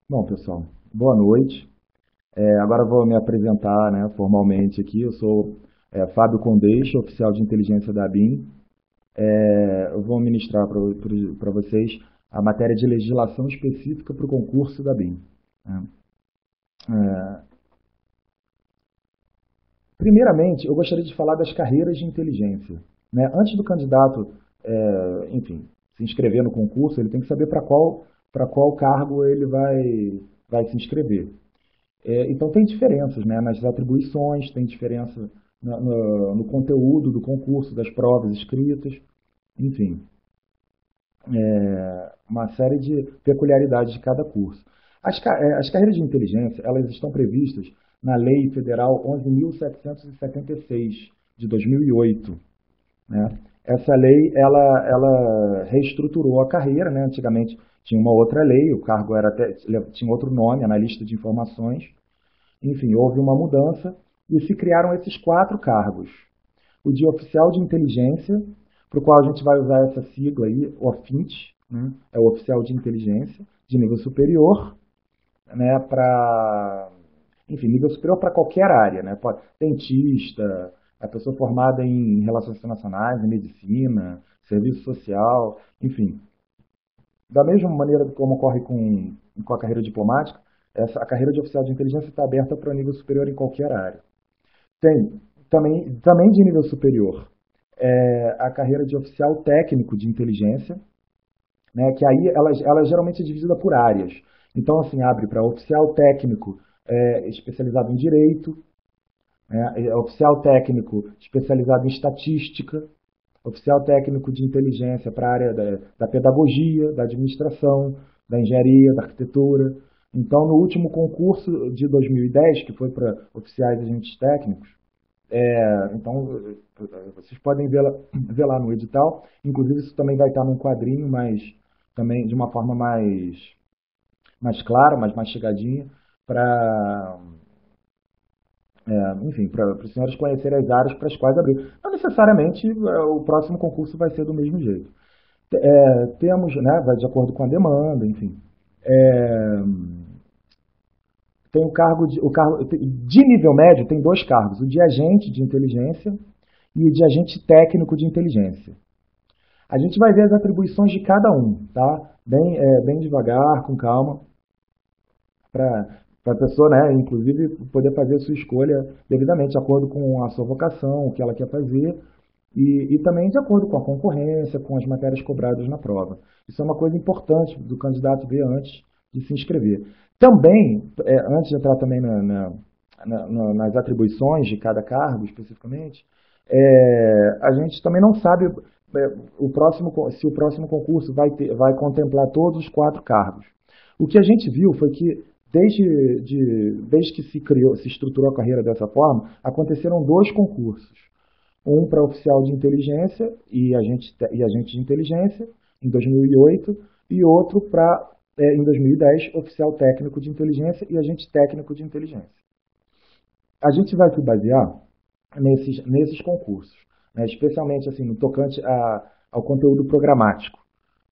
Bom, pessoal, boa noite. Agora eu vou me apresentar, né, formalmente aqui. Eu sou Fábio Condeixa, oficial de inteligência da ABIN. Eu vou ministrar para vocês a matéria de legislação específica para o concurso da ABIN. Né? Primeiramente, eu gostaria de falar das carreiras de inteligência. Né? Antes do candidato, enfim, se inscrever no concurso, ele tem que saber para qual cargo ele vai se inscrever. Então, tem diferenças, né, nas atribuições, tem diferença no conteúdo do concurso, das provas escritas, enfim, uma série de peculiaridades de cada curso. As carreiras de inteligência, elas estão previstas na Lei Federal 11.776, de 2008. Né? Essa lei, ela reestruturou a carreira, né? Antigamente tinha uma outra lei, o cargo tinha outro nome, analista de informações. Enfim, houve uma mudança e se criaram esses 4 cargos. O de oficial de inteligência, para o qual a gente vai usar essa sigla aí, OFINT, né? É o oficial de inteligência de nível superior, né? Enfim, nível superior para qualquer área, né? Dentista, a pessoa formada em relações internacionais, em medicina, serviço social, enfim. Da mesma maneira como ocorre com a carreira diplomática, a carreira de oficial de inteligência está aberta para nível superior em qualquer área. Tem também de nível superior a carreira de oficial técnico de inteligência, né, que aí ela geralmente é dividida por áreas. Então, assim, abre para oficial técnico especializado em direito, oficial técnico especializado em estatística, oficial técnico de inteligência para a área da pedagogia, da administração, da engenharia, da arquitetura. Então, no último concurso de 2010, que foi para oficiais agentes técnicos, então vocês podem ver lá no edital, inclusive isso também vai estar num quadrinho, mas também de uma forma mais clara, mais chegadinha, enfim, para os senhores conhecerem as áreas para as quais abrir. Não necessariamente o próximo concurso vai ser do mesmo jeito. Temos, né, vai de acordo com a demanda, enfim. Tem o cargo de nível médio, tem 2 cargos, o de agente de inteligência e o de agente técnico de inteligência. A gente vai ver as atribuições de cada um, tá? Bem devagar, com calma, para a pessoa, né, inclusive, poder fazer a sua escolha devidamente, de acordo com a sua vocação, o que ela quer fazer, e também de acordo com a concorrência, com as matérias cobradas na prova. Isso é uma coisa importante do candidato ver antes de se inscrever. Também, antes de entrar também nas atribuições de cada cargo, especificamente, a gente também não sabe se o próximo concurso vai contemplar todos os 4 cargos. O que a gente viu foi que, desde que se estruturou a carreira dessa forma, aconteceram 2 concursos. Um para oficial de inteligência e agente de inteligência, em 2008, e outro para, em 2010, oficial técnico de inteligência e agente técnico de inteligência. A gente vai se basear nesses concursos, né, especialmente assim, no tocante ao conteúdo programático.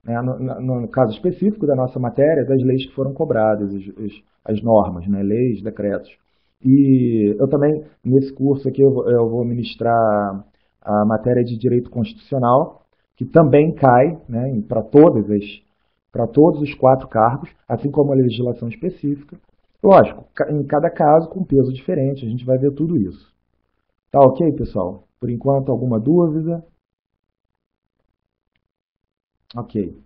Né, no caso específico da nossa matéria, das leis que foram cobradas, as normas, né, leis, decretos. E eu também, nesse curso aqui, eu vou ministrar a matéria de direito constitucional, que também cai, né, para todos os 4 cargos, assim como a legislação específica. Lógico, em cada caso com peso diferente, a gente vai ver tudo isso. Tá ok, pessoal? Por enquanto, alguma dúvida? Ok.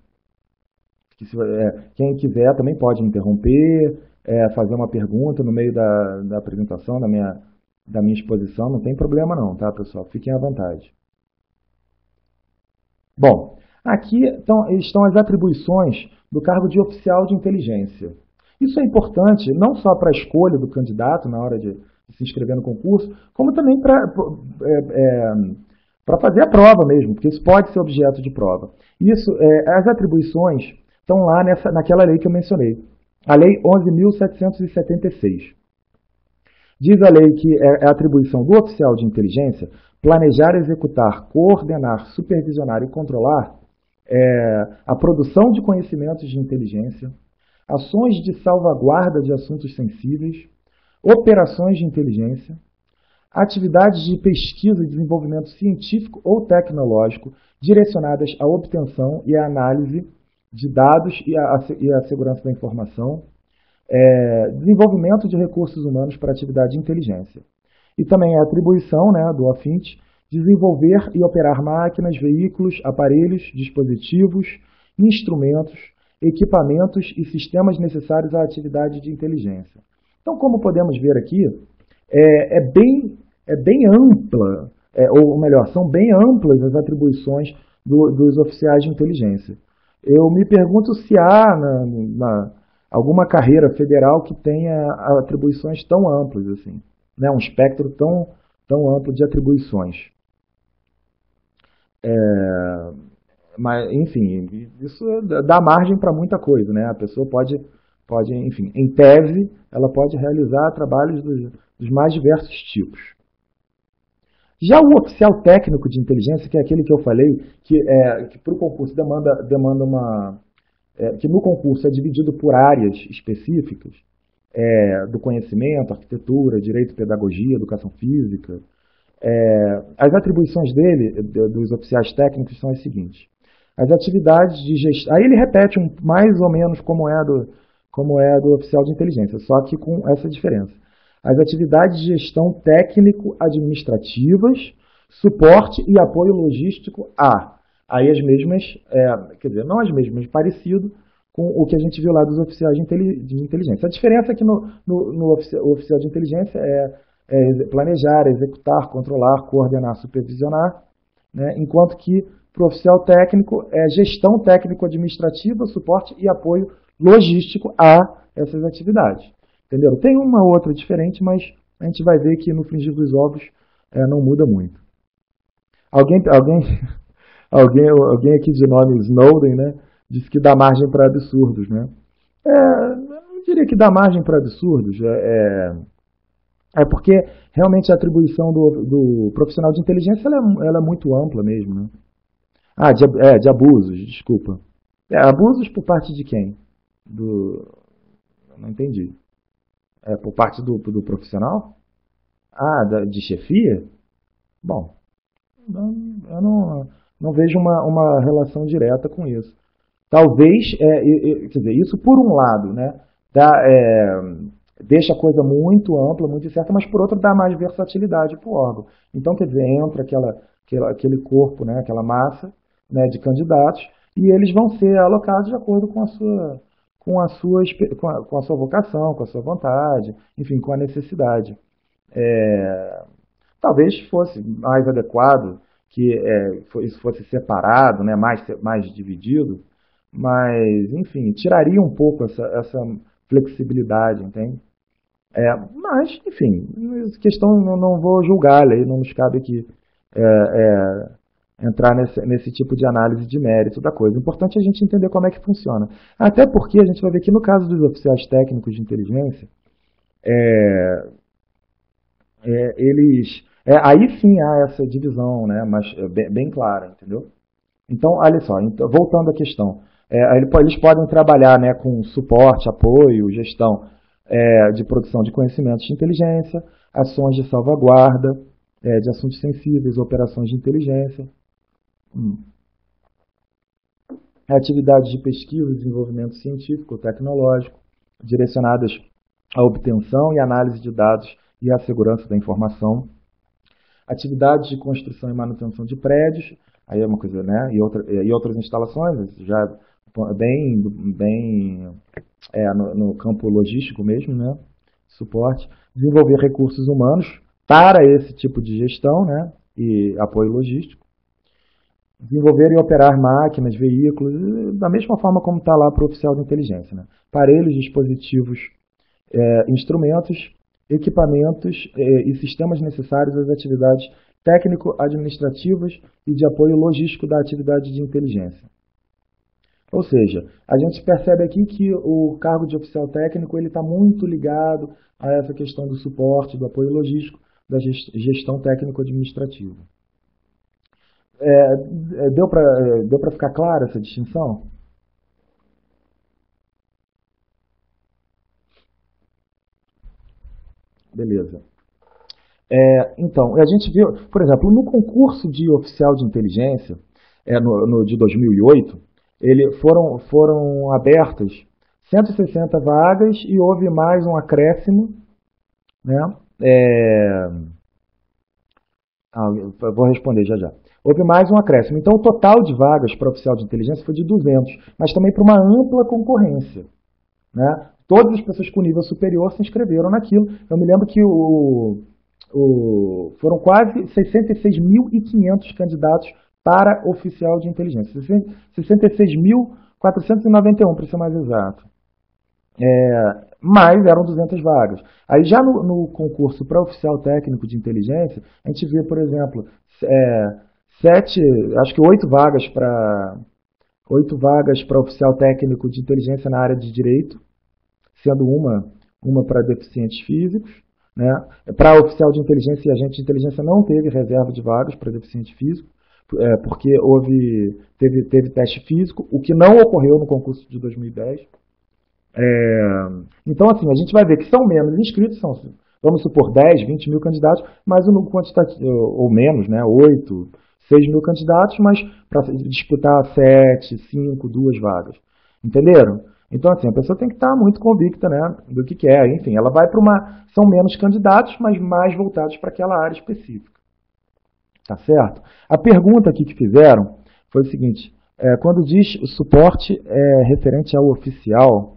Quem quiser também pode interromper, fazer uma pergunta no meio da apresentação, da minha exposição, não tem problema não, tá, pessoal? Fiquem à vontade. Bom, aqui estão as atribuições do cargo de oficial de inteligência. Isso é importante não só para a escolha do candidato na hora de se inscrever no concurso, como também para fazer a prova mesmo, porque isso pode ser objeto de prova. As atribuições estão lá naquela lei que eu mencionei, a Lei 11.776. Diz a lei que é a atribuição do oficial de inteligência planejar, executar, coordenar, supervisionar e controlar a produção de conhecimentos de inteligência, ações de salvaguarda de assuntos sensíveis, operações de inteligência, atividades de pesquisa e desenvolvimento científico ou tecnológico direcionadas à obtenção e à análise de dados e à segurança da informação, desenvolvimento de recursos humanos para atividade de inteligência. E também a atribuição, né, do OFINT, desenvolver e operar máquinas, veículos, aparelhos, dispositivos, instrumentos, equipamentos e sistemas necessários à atividade de inteligência. Então, como podemos ver aqui, é bem ampla, ou melhor, são bem amplas as atribuições dos oficiais de inteligência. Eu me pergunto se há alguma carreira federal que tenha atribuições tão amplas assim, né? Um espectro tão amplo de atribuições. Mas, enfim, isso dá margem para muita coisa, né? A pessoa pode, enfim, em tese, ela pode realizar trabalhos dos mais diversos tipos. Já o oficial técnico de inteligência, que é aquele que eu falei, que para o concurso demanda uma... que no concurso é dividido por áreas específicas, do conhecimento, arquitetura, direito, pedagogia, educação física. As atribuições dos oficiais técnicos, são as seguintes. As atividades de gestão... Aí ele repete mais ou menos como é do oficial de inteligência, só que com essa diferença. As atividades de gestão técnico-administrativas, suporte e apoio logístico a. Aí as mesmas, quer dizer, não as mesmas, mas parecido com o que a gente viu lá dos oficiais de inteligência. A diferença é que no oficial de inteligência é planejar, executar, controlar, coordenar, supervisionar, né? Enquanto que para o oficial técnico é gestão técnico-administrativa, suporte e apoio logístico a essas atividades. Entendeu? Tem uma outra diferente, mas a gente vai ver que no frigir dos ovos não muda muito. Alguém aqui de nome Snowden, né, disse que dá margem para absurdos, né? Eu não diria que dá margem para absurdos. Porque realmente a atribuição do profissional de inteligência ela é muito ampla mesmo, né? De abusos, desculpa. Abusos por parte de quem? Não entendi. Por parte do profissional? De chefia? Bom, eu não vejo uma relação direta com isso. Talvez, quer dizer, isso por um lado, né, deixa a coisa muito ampla, muito incerta, mas por outro dá mais versatilidade para o órgão. Então, quer dizer, entra aquele corpo, né, aquela massa, né, de candidatos, e eles vão ser alocados de acordo com a sua vocação, com a sua vontade, enfim, com a necessidade. Talvez fosse mais adequado que isso fosse separado, né, mais dividido, mas, enfim, tiraria um pouco essa flexibilidade, entende? Mas, enfim, questão não vou julgá-la, não nos cabe aqui entrar nesse tipo de análise de mérito da coisa. O importante é a gente entender como é que funciona. Até porque a gente vai ver que no caso dos oficiais técnicos de inteligência, aí sim há essa divisão, né, mas bem clara, entendeu? Então, olha só, voltando à questão, eles podem trabalhar, né, com suporte, apoio, gestão de produção de conhecimentos de inteligência, ações de salvaguarda de assuntos sensíveis, operações de inteligência, atividades de pesquisa e desenvolvimento científico ou tecnológico, direcionadas à obtenção e análise de dados e à segurança da informação, atividades de construção e manutenção de prédios, aí é uma coisa, né, e outras instalações, já no campo logístico mesmo, né, suporte, desenvolver recursos humanos para esse tipo de gestão, né, e apoio logístico, desenvolver e operar máquinas, veículos, da mesma forma como está lá para o oficial de inteligência, né, aparelhos, dispositivos, instrumentos, equipamentos e sistemas necessários às atividades técnico-administrativas e de apoio logístico da atividade de inteligência. Ou seja, a gente percebe aqui que o cargo de oficial técnico está muito ligado a essa questão do suporte, do apoio logístico, da gestão técnico-administrativa. Deu para ficar clara essa distinção? Beleza. Então, a gente viu, por exemplo, no concurso de oficial de inteligência, no de 2008, foram abertas 160 vagas e houve mais um acréscimo, né? Eu vou responder já já. Houve mais um acréscimo. Então, o total de vagas para oficial de inteligência foi de 200, mas também para uma ampla concorrência, né? Todas as pessoas com nível superior se inscreveram naquilo. Eu me lembro que foram quase 66.500 candidatos para oficial de inteligência. 66.491, para ser mais exato. Mas eram 200 vagas. Aí já no concurso para oficial técnico de inteligência, a gente vê, por exemplo, acho que 8 vagas para oficial técnico de inteligência na área de direito, sendo uma para deficientes físicos, né? Para oficial de inteligência e agente de inteligência não teve reserva de vagas para deficiente físico, porque teve teste físico, o que não ocorreu no concurso de 2010. Então, assim, a gente vai ver que são menos inscritos, vamos supor, 10, 20 mil candidatos, mas o número quantitativo, ou menos, né, 8, 6 mil candidatos, mas para disputar 7, 5, 2 vagas. Entenderam? Então, assim, a pessoa tem que estar muito convicta, né, do que quer. Enfim, ela vai para são menos candidatos, mas mais voltados para aquela área específica. Tá certo? A pergunta aqui que fizeram foi o seguinte, quando diz o suporte referente ao oficial,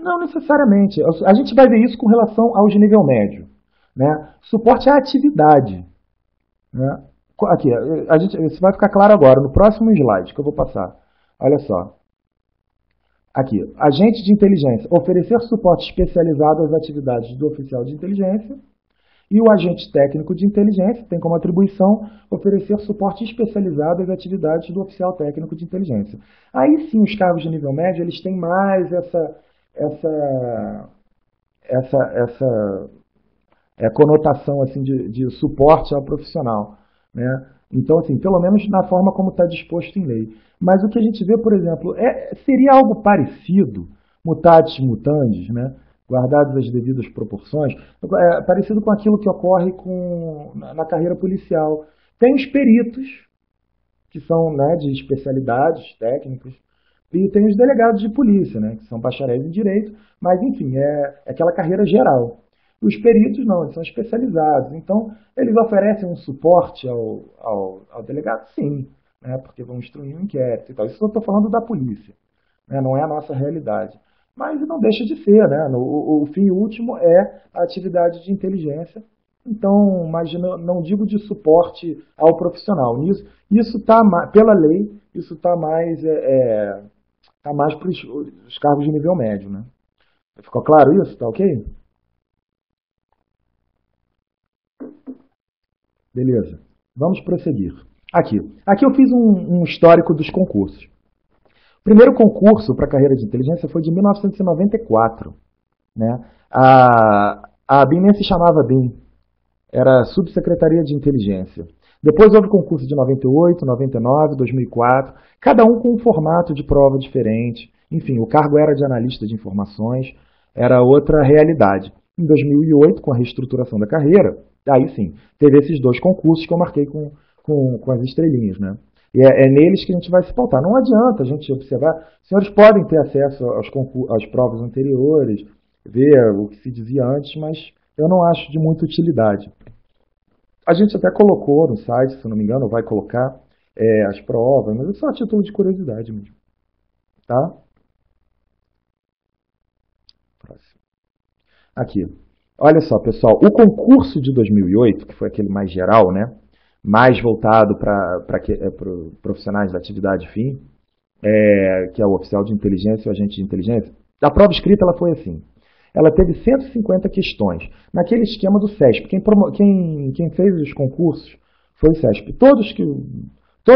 não necessariamente. A gente vai ver isso com relação aos de nível médio, né? Suporte à atividade, né? Aqui, isso vai ficar claro agora, no próximo slide que eu vou passar. Olha só. Aqui, agente de inteligência, oferecer suporte especializado às atividades do oficial de inteligência. E o agente técnico de inteligência tem como atribuição oferecer suporte especializado às atividades do oficial técnico de inteligência. Aí sim, os cargos de nível médio, eles têm mais essa conotação assim, de suporte ao profissional, né? Então, assim, pelo menos na forma como está disposto em lei. Mas o que a gente vê, por exemplo, seria algo parecido, mutatis mutandis, né? Guardadas as devidas proporções, parecido com aquilo que ocorre na carreira policial. Tem os peritos, que são, né, de especialidades técnicas, e tem os delegados de polícia, né, que são bacharéis em direito, mas, enfim, é aquela carreira geral. Os peritos não, eles são especializados. Então, eles oferecem um suporte ao delegado? Sim, né, porque vão instruir um inquérito e tal. Isso eu estou falando da polícia, né, não é a nossa realidade. Mas não deixa de ser, né? O fim último é a atividade de inteligência. Então, mas não digo de suporte ao profissional. Isso está, pela lei, isso está mais para os cargos de nível médio, né? Ficou claro isso? Tá ok? Beleza. Vamos prosseguir. Aqui eu fiz um histórico dos concursos. O primeiro concurso para a carreira de inteligência foi de 1994. Né? A BIM nem se chamava BIM, era Subsecretaria de Inteligência. Depois houve concurso de 98, 99, 2004, cada um com um formato de prova diferente. Enfim, o cargo era de analista de informações, era outra realidade. Em 2008, com a reestruturação da carreira, aí sim, teve esses dois concursos que eu marquei com as estrelinhas, né? E é neles que a gente vai se pautar. Não adianta a gente observar. Os senhores podem ter acesso às provas anteriores, ver o que se dizia antes, mas eu não acho de muita utilidade. A gente até colocou no site, se não me engano, vai colocar as provas, mas é só a título de curiosidade mesmo. Tá? Próximo. Aqui. Olha só, pessoal, o concurso de 2008, que foi aquele mais geral, né? Mais voltado para profissionais da atividade fim, que é o oficial de inteligência e o agente de inteligência. A prova escrita ela foi assim. Ela teve 150 questões, naquele esquema do CESP. Quem fez os concursos foi o CESP. Todos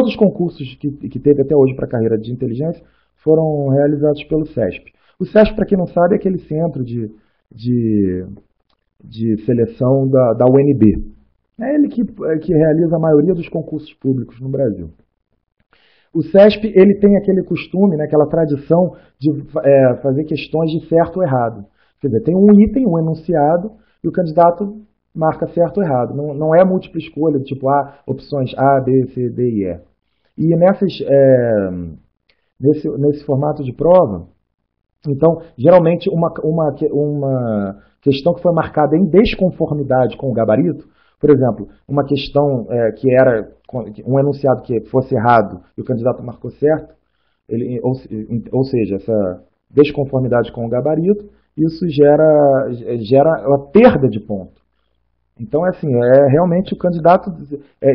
os concursos que teve até hoje para a carreira de inteligência foram realizados pelo CESP. O CESP, para quem não sabe, é aquele centro de seleção da UNB. É ele que realiza a maioria dos concursos públicos no Brasil. O CESP ele tem aquele costume, né, aquela tradição de fazer questões de certo ou errado. Quer dizer, tem um item, um enunciado, e o candidato marca certo ou errado. Não é múltipla escolha, tipo opções A, B, C, D e E. E nesse formato de prova, então, geralmente, uma questão que foi marcada em desconformidade com o gabarito, por exemplo, uma questão que era um enunciado que fosse errado e o candidato marcou certo, ou seja, essa desconformidade com o gabarito, isso gera a perda de ponto. Então, assim, realmente o candidato,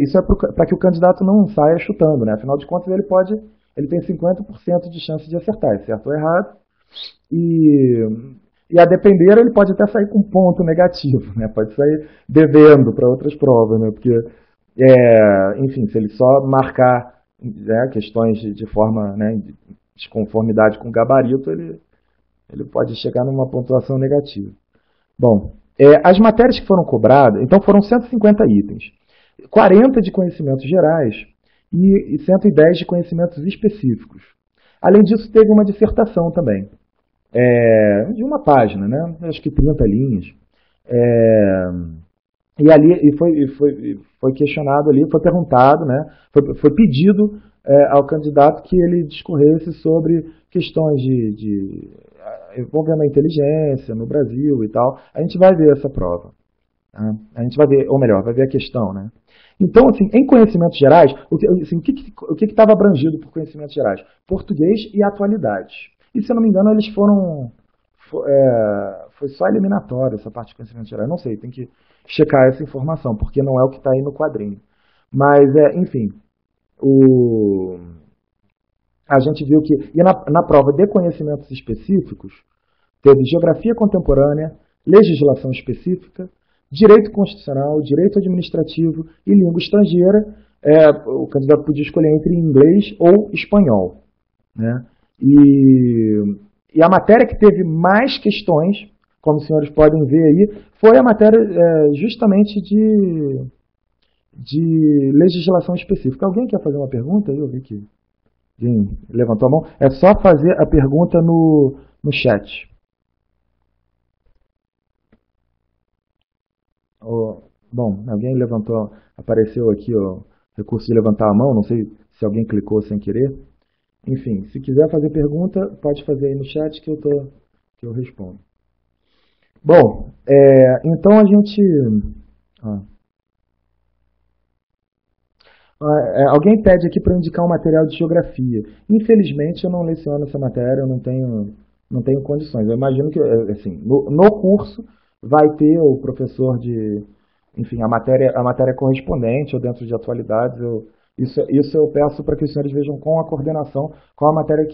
isso é para que o candidato não saia chutando, né? Afinal de contas, ele tem 50% de chance de acertar, certo ou errado, e a depender, ele pode até sair com ponto negativo, né? Pode sair devendo para outras provas, né? Porque, enfim, se ele só marcar questões de forma, né, de conformidade com o gabarito, ele pode chegar numa pontuação negativa. Bom, as matérias que foram cobradas, então foram 150 itens, 40 de conhecimentos gerais e 110 de conhecimentos específicos. Além disso, teve uma dissertação também, de uma página, né? Acho que 30 linhas. E ali foi questionado ali, foi perguntado, né? Foi pedido ao candidato que ele discorresse sobre questões envolvendo a inteligência no Brasil e tal. A gente vai ver essa prova. Tá? A gente vai ver, ou melhor, vai ver a questão, né? Então, assim, em conhecimentos gerais, o que estava abrangido por conhecimentos gerais? Português e atualidades. E, se eu não me engano, eles foi só eliminatório essa parte de conhecimentos gerais. Não sei, tem que checar essa informação, porque não é o que está aí no quadrinho. Mas, enfim, a gente viu que, e na prova de conhecimentos específicos, teve geografia contemporânea, legislação específica, direito constitucional, direito administrativo e língua estrangeira. O candidato podia escolher entre inglês ou espanhol, né? E a matéria que teve mais questões, como os senhores podem ver aí, foi a matéria justamente de legislação específica. Alguém quer fazer uma pergunta? Eu vi que alguém levantou a mão. É só fazer a pergunta no chat. Bom, alguém apareceu aqui o recurso de levantar a mão, não sei se alguém clicou sem querer. Enfim, se quiser fazer pergunta, pode fazer aí no chat que eu respondo. Bom, então a gente... alguém pede aqui para indicar um material de geografia. Infelizmente, eu não leciono essa matéria, eu não tenho condições. Eu imagino que, assim, no curso vai ter o professor enfim, a matéria correspondente ou dentro de atualidades. Isso eu peço para que os senhores vejam com a coordenação qual a matéria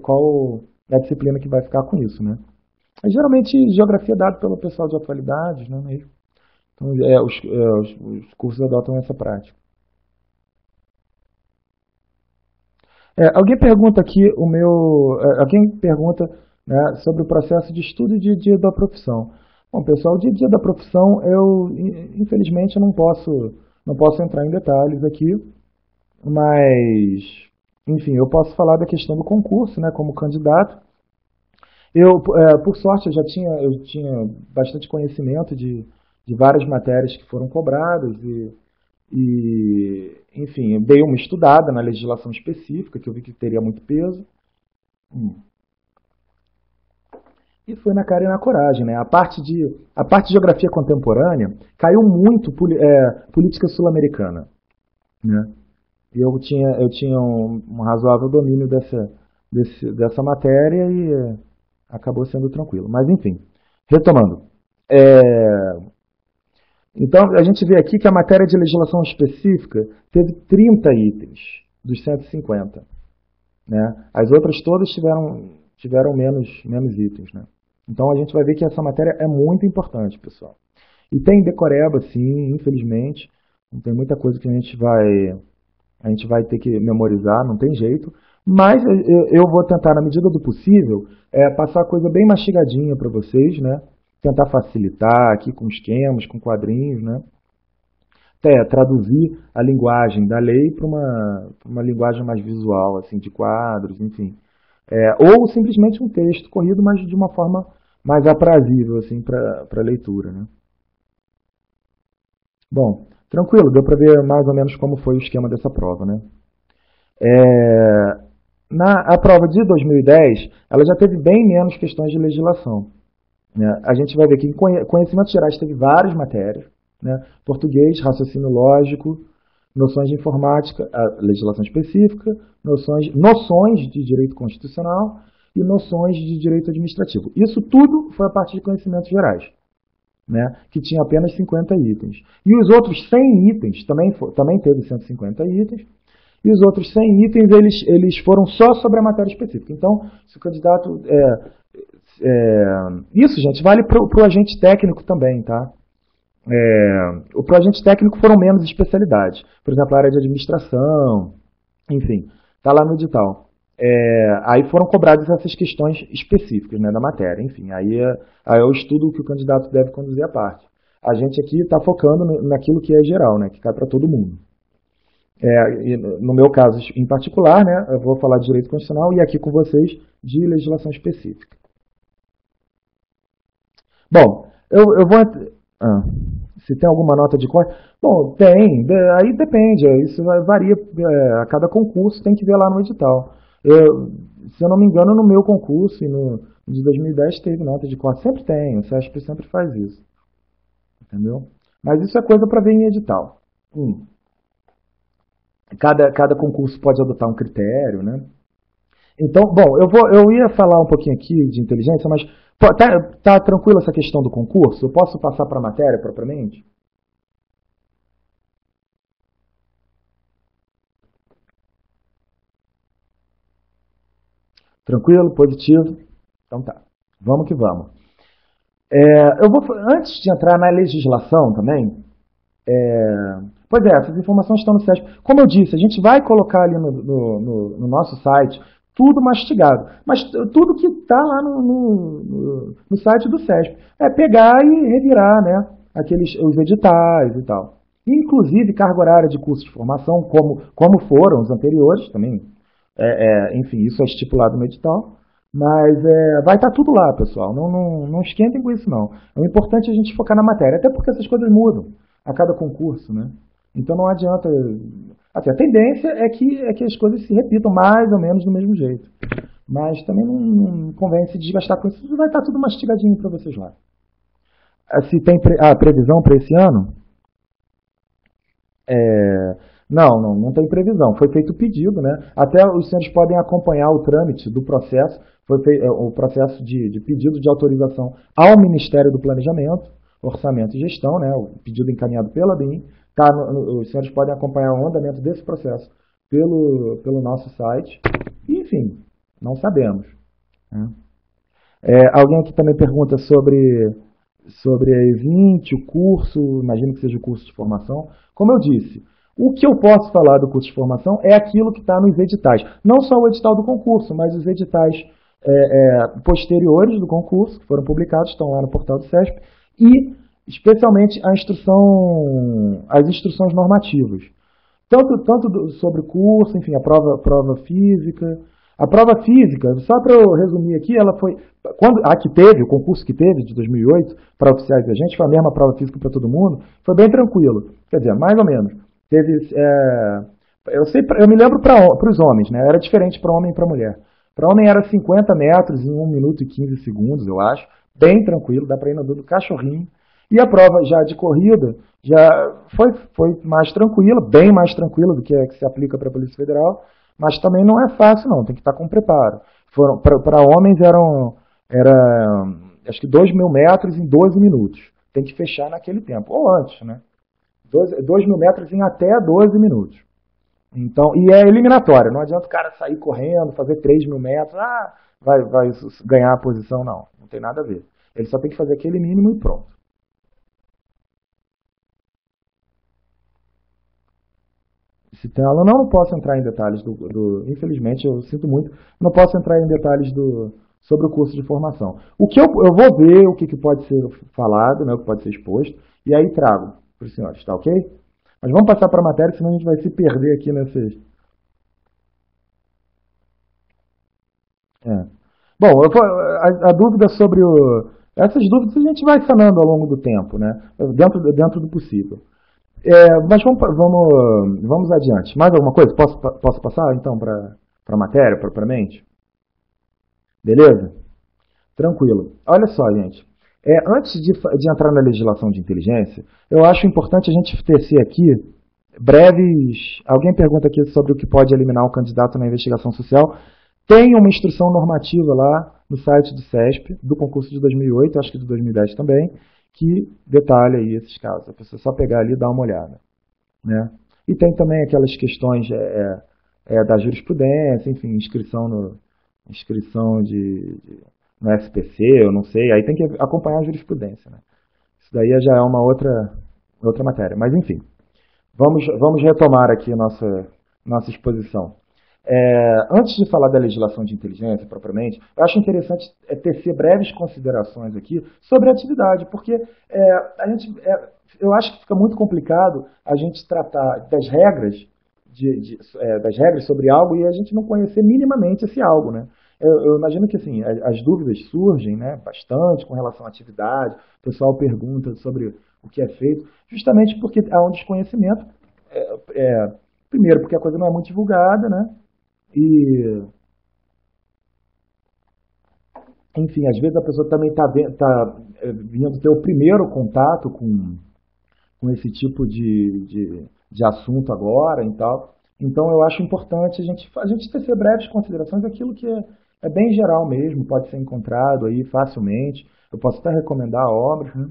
qual é a disciplina que vai ficar com isso, né? Geralmente, geografia é dado pelo pessoal de atualidades, né? Então, os cursos adotam essa prática. Alguém pergunta aqui alguém pergunta, né, sobre o processo de estudo e dia a dia da profissão. Bom, pessoal, o dia a dia da profissão, infelizmente, eu não posso entrar em detalhes aqui, mas, enfim, eu posso falar da questão do concurso, né, como candidato. Por sorte, eu tinha bastante conhecimento de várias matérias que foram cobradas enfim, eu dei uma estudada na legislação específica, que eu vi que teria muito peso. E foi na cara e na coragem, né? A parte de geografia contemporânea caiu muito política sul-americana, né? E eu tinha um razoável domínio dessa matéria e acabou sendo tranquilo. Mas, enfim, retomando. Então, a gente vê aqui que a matéria de legislação específica teve 30 itens dos 150. Né? As outras todas tiveram menos itens. Né? Então, a gente vai ver que essa matéria é muito importante, pessoal. E tem decoreba, sim, infelizmente. Tem muita coisa que a gente vai ter que memorizar, não tem jeito. Mas eu vou tentar, na medida do possível, passar a coisa bem mastigadinha para vocês, né? Tentar facilitar aqui com esquemas, com quadrinhos, né? traduzir a linguagem da lei para uma linguagem mais visual, assim, de quadros, enfim. Ou simplesmente um texto corrido, mas de uma forma mais aprazível assim, para a leitura. Né? Bom, tranquilo, deu para ver mais ou menos como foi o esquema dessa prova. Né? A prova de 2010, ela já teve bem menos questões de legislação. Né? A gente vai ver que em conhecimentos gerais teve várias matérias, né? Português, raciocínio lógico, noções de informática, a legislação específica, noções de direito constitucional e noções de direito administrativo. Isso tudo foi a parte de conhecimentos gerais, né? Que tinha apenas 50 itens. E os outros 100 itens, também teve 150 itens, e os outros 100 itens eles foram só sobre a matéria específica. Então, se o candidato... isso, gente, vale para o agente técnico também, tá? Para o agente técnico foram menos especialidades. Por exemplo, a área de administração, enfim, está lá no edital. Aí foram cobradas essas questões específicas, né, da matéria. Enfim, aí é o estudo que o candidato deve conduzir à parte. A gente aqui está focando naquilo que é geral, né, que cai para todo mundo. No meu caso em particular, né, eu vou falar de direito constitucional e aqui com vocês de legislação específica. Bom, eu vou... se tem alguma nota de corte? Bom, tem, aí depende, isso varia a cada concurso, tem que ver lá no edital. Se eu não me engano, no meu concurso e no de 2010 teve nota de corte, sempre tem, o CESP sempre faz isso. Entendeu? Mas isso é coisa para ver em edital. Cada concurso pode adotar um critério, né? Então, bom, eu ia falar um pouquinho aqui de inteligência, mas tá tranquila essa questão do concurso? Eu posso passar para a matéria propriamente? Tranquilo? Positivo? Então tá. Vamos que vamos. Antes de entrar na legislação também, pois essas informações estão no CESP. Como eu disse, a gente vai colocar ali no nosso site tudo mastigado. Mas tudo que está lá no site do CESP. É pegar e revirar, né, os editais e tal. Inclusive, carga horária de curso de formação, como foram os anteriores também. Enfim, isso é estipulado no edital. Mas vai estar tudo lá, pessoal. Não esquentem com isso, não. O importante é a gente focar na matéria. Até porque essas coisas mudam a cada concurso, né? Então não adianta... Assim, a tendência é que as coisas se repitam mais ou menos do mesmo jeito. Mas também não convém se desgastar com isso. Vai estar tudo mastigadinho para vocês lá. Se tem previsão para esse ano? Não tem previsão. Foi feito o pedido, né? Até os senhores podem acompanhar o trâmite do processo. Foi feito, o processo de pedido de autorização ao Ministério do Planejamento, Orçamento e Gestão, né? O pedido encaminhado pela BIM. Os senhores podem acompanhar o andamento desse processo pelo nosso site. E, enfim, não sabemos. Né? Alguém aqui também pergunta sobre a E20, o curso, imagino que seja o curso de formação. Como eu disse, o que eu posso falar do curso de formação é aquilo que está nos editais. Não só o edital do concurso, mas os editais posteriores do concurso, que foram publicados, estão lá no portal do CESP, e especialmente as instruções normativas. Tanto sobre o curso, enfim, a prova física. A prova física, só para eu resumir aqui, ela foi... o concurso que teve, de 2008, para oficiais da gente, foi a mesma prova física para todo mundo, foi bem tranquilo. Quer dizer, mais ou menos. Eu me lembro para os homens, né? Era diferente para homem e para mulher. Para homem era 50 metros em 1 minuto e 15 segundos, eu acho. Bem tranquilo, dá para ir no cachorrinho. E a prova já de corrida já foi mais tranquila, bem mais tranquila do que a que se aplica para a Polícia Federal, mas também não é fácil não, tem que estar com preparo. Para homens era acho que 2.000 metros em 12 minutos. Tem que fechar naquele tempo, ou antes, né? 2.000 metros em até 12 minutos. Então, e é eliminatório, não adianta o cara sair correndo, fazer 3.000 metros, vai ganhar a posição, não tem nada a ver. Ele só tem que fazer aquele mínimo e pronto. Se tem aula, não posso entrar em detalhes infelizmente, eu sinto muito, não posso entrar em detalhes sobre o curso de formação. O que eu vou ver o que pode ser falado, né, o que pode ser exposto, e aí trago para os senhores, tá ok? Mas vamos passar para a matéria, senão a gente vai se perder aqui nesses... É. Bom, a dúvida sobre o... Essas dúvidas a gente vai sanando ao longo do tempo, né? Dentro do possível. Mas vamos adiante. Mais alguma coisa? Posso passar, então, para a matéria, propriamente? Beleza? Tranquilo. Olha só, gente. Antes de entrar na legislação de inteligência, eu acho importante a gente tecer aqui breves... Alguém pergunta aqui sobre o que pode eliminar um candidato na investigação social. Tem uma instrução normativa lá no site do CESP, do concurso de 2008, acho que de 2010 também, que detalha aí esses casos. A pessoa só pegar ali e dar uma olhada. Né? E tem também aquelas questões da jurisprudência, enfim, inscrição no SPC, eu não sei, aí tem que acompanhar a jurisprudência. Né? Isso daí já é uma outra matéria. Mas, enfim, vamos retomar aqui nossa exposição. Antes de falar da legislação de inteligência, propriamente, eu acho interessante tecer breves considerações aqui sobre a atividade, porque eu acho que fica muito complicado a gente tratar das regras, das regras sobre algo e a gente não conhecer minimamente esse algo. Né? Eu imagino que assim, as dúvidas surgem, né, bastante com relação à atividade, o pessoal pergunta sobre o que é feito, justamente porque há um desconhecimento, primeiro porque a coisa não é muito divulgada, né? E, enfim, às vezes a pessoa também está vindo ter o primeiro contato com esse tipo de assunto agora e tal. Então eu acho importante a gente tecer breves considerações daquilo que é bem geral mesmo, pode ser encontrado aí facilmente. Eu posso até recomendar obras, né?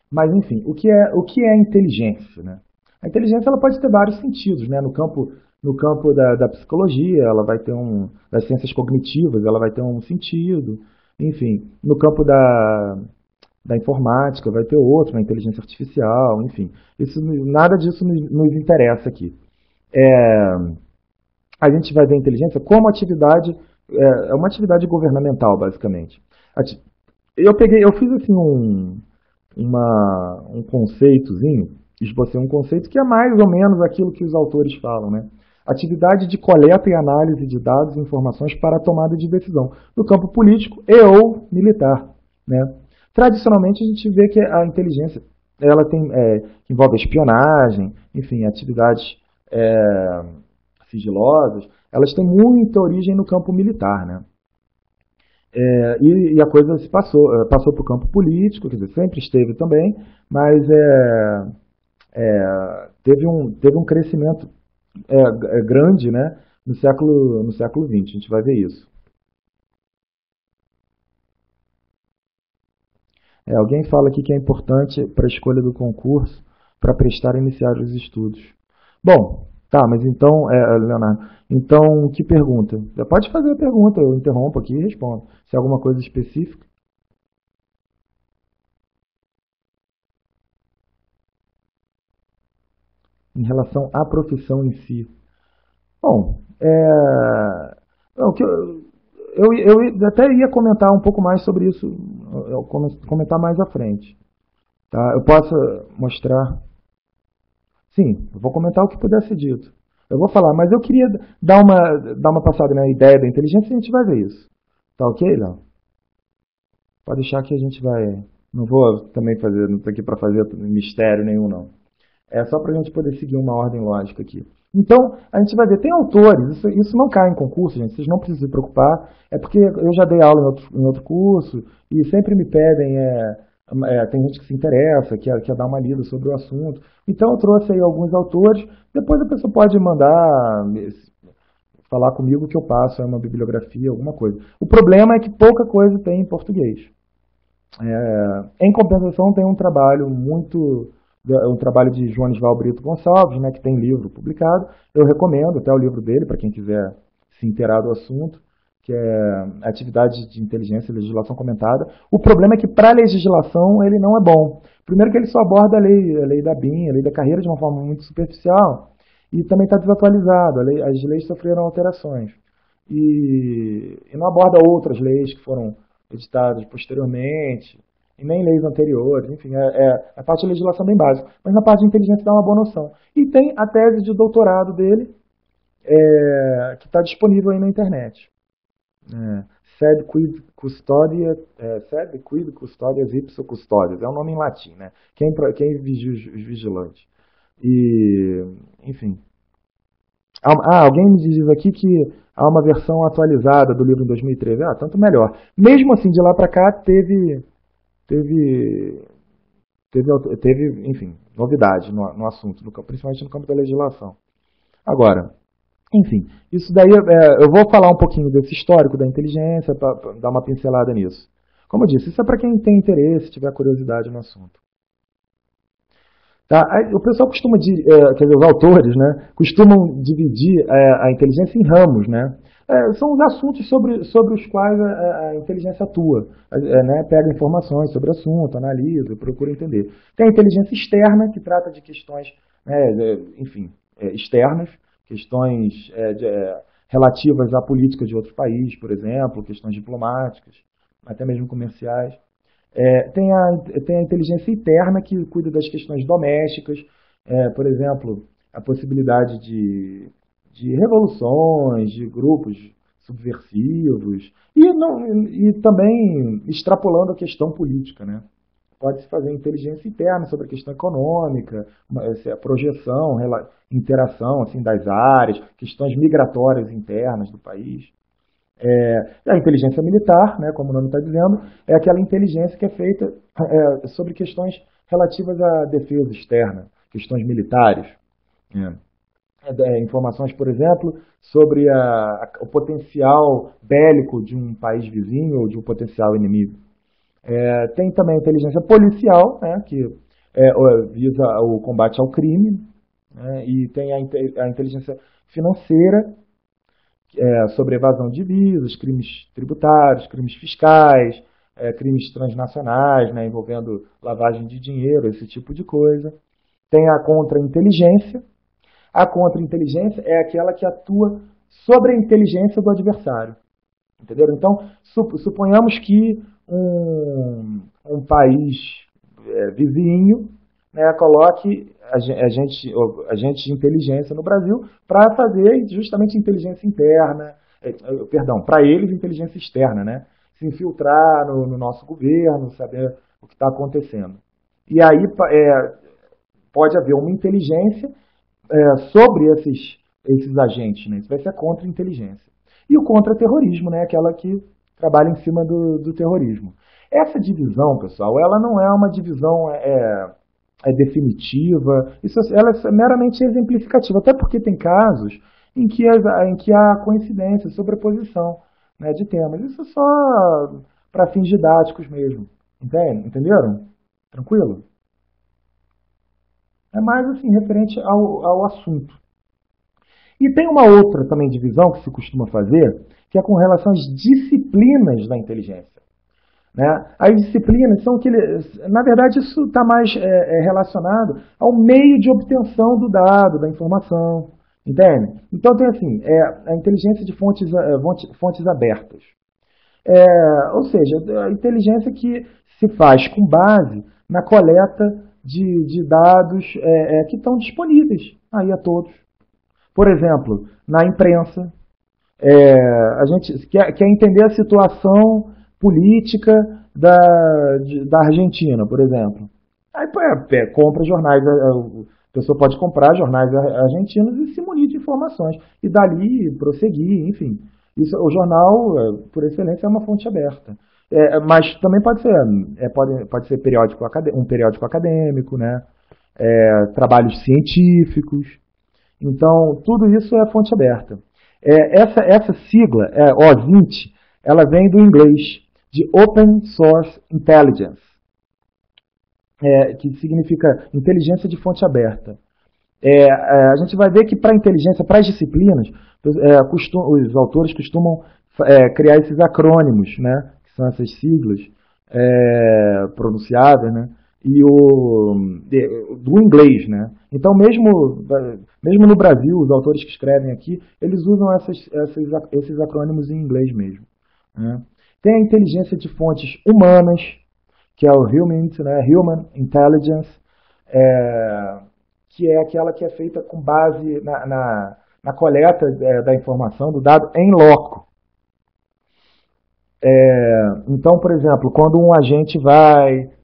Mas enfim, o que é inteligência, né? A inteligência ela pode ter vários sentidos, né? No campo da psicologia, ela vai ter das ciências cognitivas, ela vai ter um sentido. Enfim, no campo da informática vai ter outro, na inteligência artificial, enfim. Nada disso nos interessa aqui. A gente vai ver a inteligência como atividade, é uma atividade governamental, basicamente. Eu fiz assim um conceitozinho, esbocei um conceito que é mais ou menos aquilo que os autores falam, né? Atividade de coleta e análise de dados e informações para a tomada de decisão, no campo político e ou militar. Né? Tradicionalmente, a gente vê que a inteligência ela que envolve espionagem, enfim, atividades sigilosas, elas têm muita origem no campo militar. Né? E a coisa se passou para o campo político, quer dizer, sempre esteve também, mas teve um crescimento grande, né, no século XX, a gente vai ver isso. Alguém fala aqui que é importante para a escolha do concurso, para prestar e iniciar os estudos. Bom, tá, mas então, Leonardo, então que pergunta? Pode fazer a pergunta, eu interrompo aqui e respondo. Se é alguma coisa específica. Em relação à profissão em si. Bom, eu até ia comentar um pouco mais sobre isso, comentar mais à frente. Tá? Eu posso mostrar... Sim, eu vou comentar o que puder ser dito. Eu vou falar, mas eu queria dar uma passada na ideia da inteligência e a gente vai ver isso. Tá ok, Léo? Pode deixar que a gente vai... Não vou também fazer, não estou aqui para fazer mistério nenhum, não. É só para a gente poder seguir uma ordem lógica aqui. Então, a gente vai ver, tem autores, isso não cai em concurso, gente, vocês não precisam se preocupar, é porque eu já dei aula em outro curso e sempre me pedem, tem gente que se interessa, quer dar uma lida sobre o assunto. Então, eu trouxe aí alguns autores, depois a pessoa pode mandar, falar comigo que eu passo uma bibliografia, alguma coisa. O problema é que pouca coisa tem em português. Em compensação, tem um trabalho de Joanisval Brito Gonçalves, né, que tem livro publicado. Eu recomendo até o livro dele, para quem quiser se inteirar do assunto, que é Atividade de Inteligência e Legislação Comentada. O problema é que, para a legislação, ele não é bom. Primeiro que ele só aborda a lei da BIM, a lei da carreira, de uma forma muito superficial, e também está desatualizado. As leis sofreram alterações. E não aborda outras leis que foram editadas posteriormente. e nem leis anteriores, enfim, a parte de legislação bem básica. Mas na parte de inteligência dá uma boa noção. E tem a tese de doutorado dele, que está disponível aí na internet. Sed quid custodia, sed quid custodias ipso custodias, é um nome em latim, né? Quem vigia os vigilantes. E, enfim. Alguém me diz aqui que há uma versão atualizada do livro em 2013. Tanto melhor. Mesmo assim, de lá para cá, teve, enfim, novidade no assunto, principalmente no campo da legislação. Agora, enfim, isso daí, eu vou falar um pouquinho desse histórico da inteligência, para dar uma pincelada nisso. Como eu disse, isso é para quem tem interesse, tiver curiosidade no assunto. Tá? O pessoal costuma, quer dizer, os autores, né, costumam dividir a inteligência em ramos, né? São os assuntos sobre os quais a inteligência atua, né? Pega informações sobre o assunto, analisa, procura entender. Tem a inteligência externa, que trata de questões, enfim, externas, questões relativas à política de outro país, por exemplo, questões diplomáticas, até mesmo comerciais. Tem a inteligência interna, que cuida das questões domésticas, por exemplo, a possibilidade de revoluções, de grupos subversivos, e também extrapolando a questão política, né? Pode-se fazer inteligência interna sobre a questão econômica, a projeção, interação assim, das áreas, questões migratórias internas do país. A inteligência militar, né, como o nome está dizendo, é aquela inteligência que é feita sobre questões relativas à defesa externa, questões militares. Informações, por exemplo, sobre o potencial bélico de um país vizinho ou de um potencial inimigo. Tem também a inteligência policial, né, que visa o combate ao crime, né, e tem a inteligência financeira, sobre evasão de divisas, crimes tributários, crimes fiscais, crimes transnacionais, né, envolvendo lavagem de dinheiro, esse tipo de coisa. Tem a contra-inteligência. A contra-inteligência é aquela que atua sobre a inteligência do adversário. Entenderam? Então, suponhamos que um país vizinho, né, coloque agente de inteligência no Brasil para fazer justamente inteligência interna, para eles inteligência externa, né? Se infiltrar no nosso governo, saber o que está acontecendo. E aí pode haver uma inteligência sobre esses agentes, né? Isso vai ser a contra-inteligência. E o contra-terrorismo, né? Aquela que trabalha em cima do terrorismo. Essa divisão, pessoal, ela não é uma divisão definitiva, ela é meramente exemplificativa, até porque tem casos em que há coincidência, sobreposição, né, de temas. Isso é só para fins didáticos mesmo. Entenderam? Tranquilo? É mais assim, referente ao assunto. E tem uma outra também divisão que se costuma fazer, que é com relação às disciplinas da inteligência. Né? As disciplinas são na verdade, isso está mais relacionado ao meio de obtenção do dado, da informação, entende? Então tem assim, a inteligência de fontes abertas. Ou seja, a inteligência que se faz com base na coleta de dados que estão disponíveis aí a todos. Por exemplo, na imprensa, a gente quer entender a situação política da Argentina, por exemplo. Aí compra jornais, a pessoa pode comprar jornais argentinos e se munir de informações. E dali prosseguir, enfim. O jornal, por excelência, é uma fonte aberta. Mas também pode ser um periódico acadêmico, né? Trabalhos científicos. Então, tudo isso é fonte aberta. Essa sigla, OSINT, ela vem do inglês, de Open Source Intelligence, que significa inteligência de fonte aberta. A gente vai ver que para a inteligência, para as disciplinas, os autores costumam criar esses acrônimos, né, que são essas siglas pronunciadas, né, do inglês. Né? Então, mesmo no Brasil, os autores que escrevem aqui, eles usam esses acrônimos em inglês mesmo. Né? Tem a inteligência de fontes humanas, que é o HUMINT, né, Human Intelligence, que é aquela que é feita com base na coleta da informação, do dado em loco. Então, por exemplo, quando um agente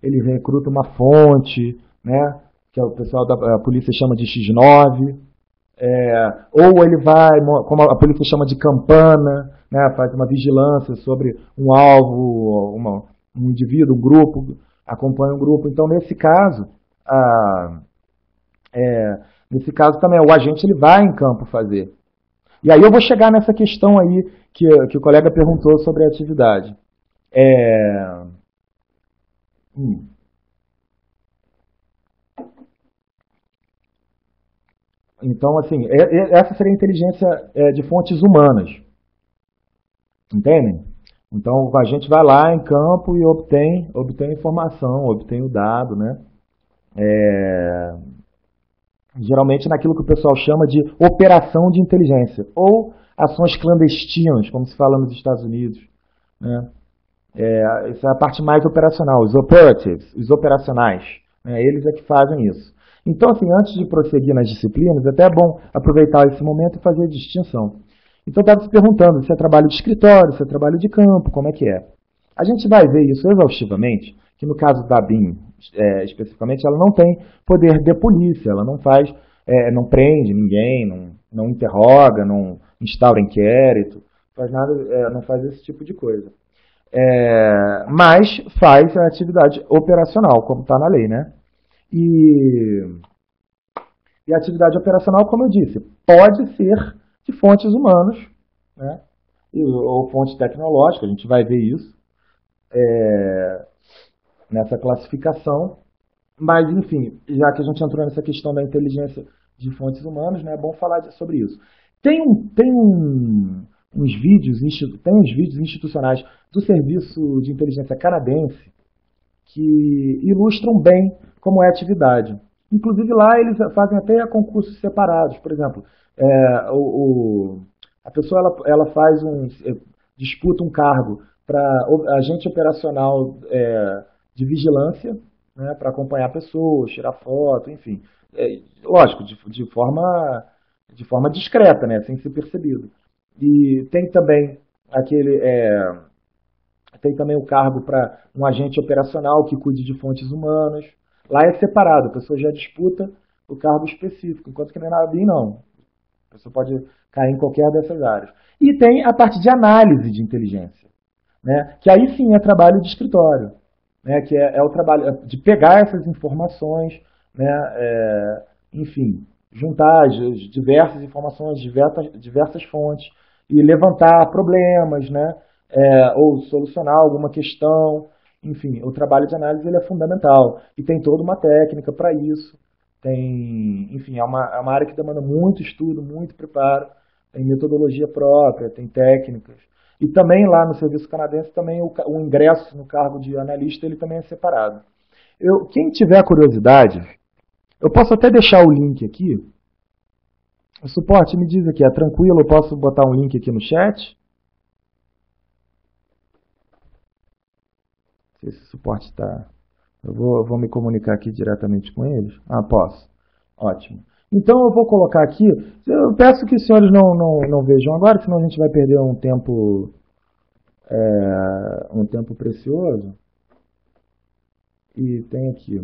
ele recruta uma fonte, né, que o pessoal da polícia chama de X9, ou ele vai, como a polícia chama de campana, né, faz uma vigilância sobre um alvo, um indivíduo, um grupo, acompanha um grupo. Então, nesse caso, também o agente ele vai em campo fazer. E aí eu vou chegar nessa questão aí que o colega perguntou sobre a atividade. Então, assim, essa seria a inteligência de fontes humanas. Entendem? Então, a gente vai lá em campo e obtém informação, obtém o dado, né? Geralmente naquilo que o pessoal chama de operação de inteligência, ou ações clandestinas, como se fala nos Estados Unidos, né? Essa é a parte mais operacional, os operatives, os operacionais, né? Eles é que fazem isso. Então, assim, antes de prosseguir nas disciplinas, até é bom aproveitar esse momento e fazer a distinção. Então, estava se perguntando se é trabalho de escritório, se é trabalho de campo, como é que é. A gente vai ver isso exaustivamente, que no caso da BIM, especificamente, ela não tem poder de polícia, ela não faz, não prende ninguém, não interroga, não instaura inquérito, faz nada, não faz esse tipo de coisa. Mas faz a atividade operacional, como está na lei, né? E a atividade operacional, como eu disse, pode ser de fontes humanas, né? Ou fontes tecnológicas, a gente vai ver isso nessa classificação. Mas, enfim, já que a gente entrou nessa questão da inteligência de fontes humanas, né, é bom falar sobre isso. Tem uns vídeos institucionais do Serviço de Inteligência Canadense que ilustram bem como é a atividade. Inclusive lá eles fazem até concursos separados. Por exemplo, a pessoa ela disputa um cargo para agente operacional de vigilância, né, para acompanhar pessoas, tirar foto, enfim. Lógico, de forma discreta, né, sem ser percebido. E tem também tem também o cargo para um agente operacional que cuide de fontes humanas. Lá é separado, a pessoa já disputa o cargo específico, enquanto que na BIM não. A pessoa pode cair em qualquer dessas áreas. E tem a parte de análise de inteligência, né, que aí sim é trabalho de escritório, né, que é o trabalho de pegar essas informações, né, enfim, juntar as diversas informações, diversas fontes e levantar problemas, né, ou solucionar alguma questão. Enfim, o trabalho de análise ele é fundamental e tem toda uma técnica para isso. Enfim, é uma área que demanda muito estudo, muito preparo, tem metodologia própria, tem técnicas. E também lá no Serviço Canadense, também o ingresso no cargo de analista ele também é separado. Quem tiver curiosidade, eu posso até deixar o link aqui. O suporte me diz aqui, é tranquilo, eu posso botar um link aqui no chat? Se esse suporte está... Eu vou me comunicar aqui diretamente com eles. Ah, posso. Ótimo. Então eu vou colocar aqui. Eu peço que os senhores não vejam agora, senão a gente vai perder um tempo precioso. E tem aqui.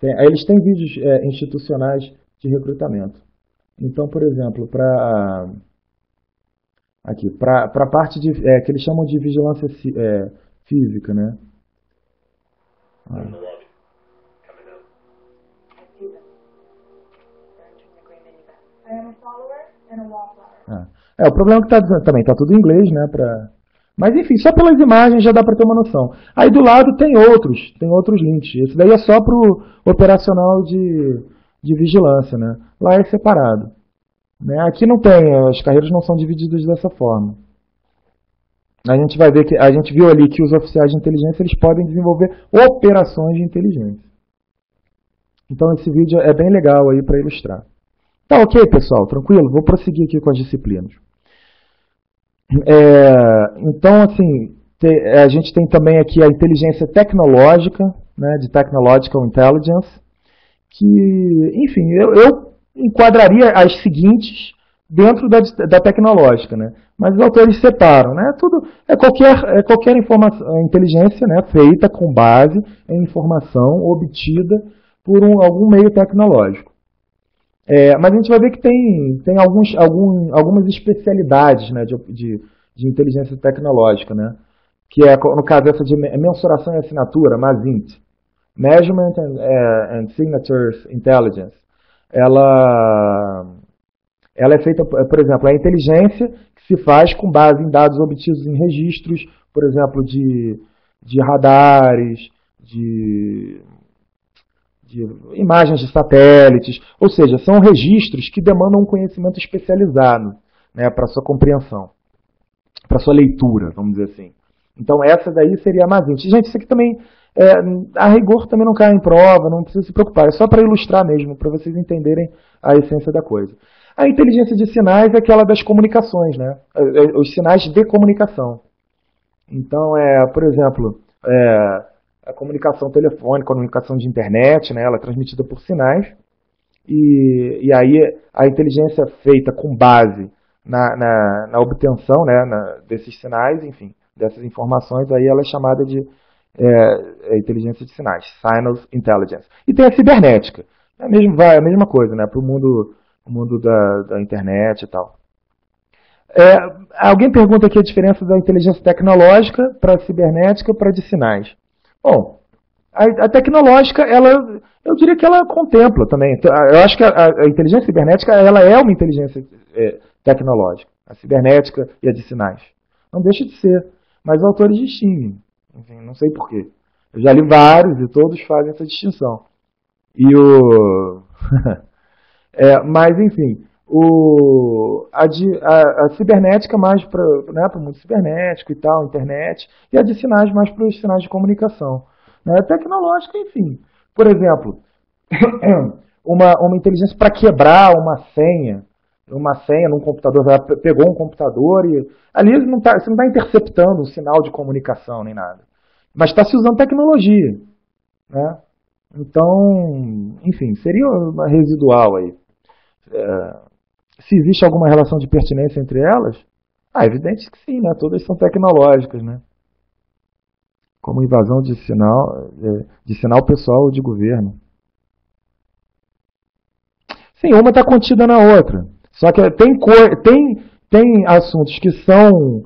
Eles têm vídeos institucionais de recrutamento. Então, por exemplo, para a parte que eles chamam de vigilância física, né? O problema é que também está tudo em inglês, né? Mas enfim, só pelas imagens já dá para ter uma noção. Aí do lado tem outros links. Esse daí é só para o operacional de vigilância, né? Lá é separado. Né? Aqui não tem, as carreiras não são divididas dessa forma. A gente vai ver que a gente viu ali que os oficiais de inteligência eles podem desenvolver operações de inteligência. Então esse vídeo é bem legal aí para ilustrar. Tá ok, pessoal? Tranquilo? Vou prosseguir aqui com as disciplinas. Então, assim, A gente tem também aqui a inteligência tecnológica, né, de Technological Intelligence, que, enfim, eu enquadraria as seguintes dentro da tecnológica, né? Mas os autores separam, né? Tudo qualquer informação, inteligência, né, feita com base em informação obtida por algum meio tecnológico. Mas a gente vai ver que tem algumas especialidades, né, de inteligência tecnológica, né? Que é, no caso, essa de mensuração e assinatura, MASINT, Measurement and Signatures Intelligence. Ela é feita, por exemplo, a inteligência que se faz com base em dados obtidos em registros, por exemplo, de radares, de imagens de satélites, ou seja, são registros que demandam um conhecimento especializado, né, para sua compreensão, para sua leitura, vamos dizer assim. Então essa daí seria a MASINT. Gente, isso aqui também, a rigor também não cai em prova, não precisa se preocupar, é só para ilustrar mesmo, para vocês entenderem a essência da coisa. A inteligência de sinais é aquela das comunicações, né? Os sinais de comunicação. Então, por exemplo, a comunicação telefônica, a comunicação de internet, né? Ela é transmitida por sinais, e aí a inteligência feita com base na obtenção, né, desses sinais, enfim, dessas informações, aí ela é chamada de inteligência de sinais, Signals Intelligence. E tem a cibernética, a mesma coisa, né, para o mundo da internet e tal. Alguém pergunta aqui a diferença da inteligência tecnológica para a cibernética para a de sinais. Bom, a tecnológica, eu diria que ela contempla também. Eu acho que a inteligência cibernética ela é uma inteligência tecnológica, a cibernética e a de sinais. Não deixa de ser, mas os autores distinguem. Enfim, não sei porquê. Eu já li vários e todos fazem essa distinção. Mas, enfim, a cibernética mais para o mundo cibernético e tal, internet, e a de sinais mais para os sinais de comunicação. A tecnológica, enfim. Por exemplo, uma inteligência para quebrar uma senha num computador. Você pegou um computador e ali você não está interceptando um sinal de comunicação nem nada. Mas está se usando tecnologia. Né? Então, enfim, seria uma residual aí. Se existe alguma relação de pertinência entre elas? É evidente que sim, né? Todas são tecnológicas, né? Como invasão de sinal pessoal ou de governo. Sim, uma está contida na outra. Só que tem assuntos que são,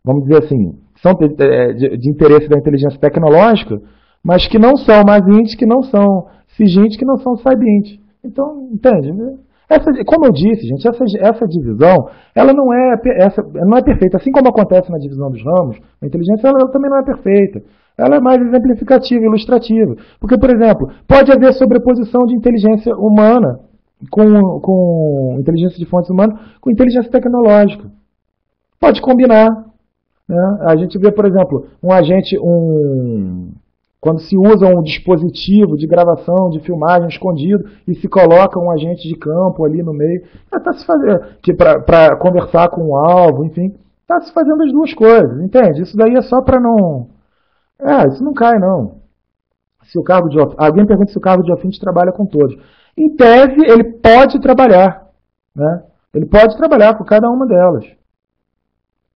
vamos dizer assim, são de interesse da inteligência tecnológica, mas que não são MASINT, que não são SIGINT, que não são SAIBINT. Então, entende? Como eu disse, gente, essa divisão ela não é perfeita. Assim como acontece na divisão dos ramos, a inteligência ela também não é perfeita. Ela é mais exemplificativa, ilustrativa. Porque, por exemplo, pode haver sobreposição de inteligência humana com inteligência de fontes humanas com inteligência tecnológica. Pode combinar. Né? A gente vê, por exemplo, quando se usa um dispositivo de gravação, de filmagem escondido e se coloca um agente de campo ali no meio, para conversar com o alvo, enfim, está se fazendo as duas coisas, entende? Isso daí é só para não... isso não cai, não. Alguém pergunta se o cargo de ofício trabalha com todos. Em tese, ele pode trabalhar. Né? Ele pode trabalhar com cada uma delas.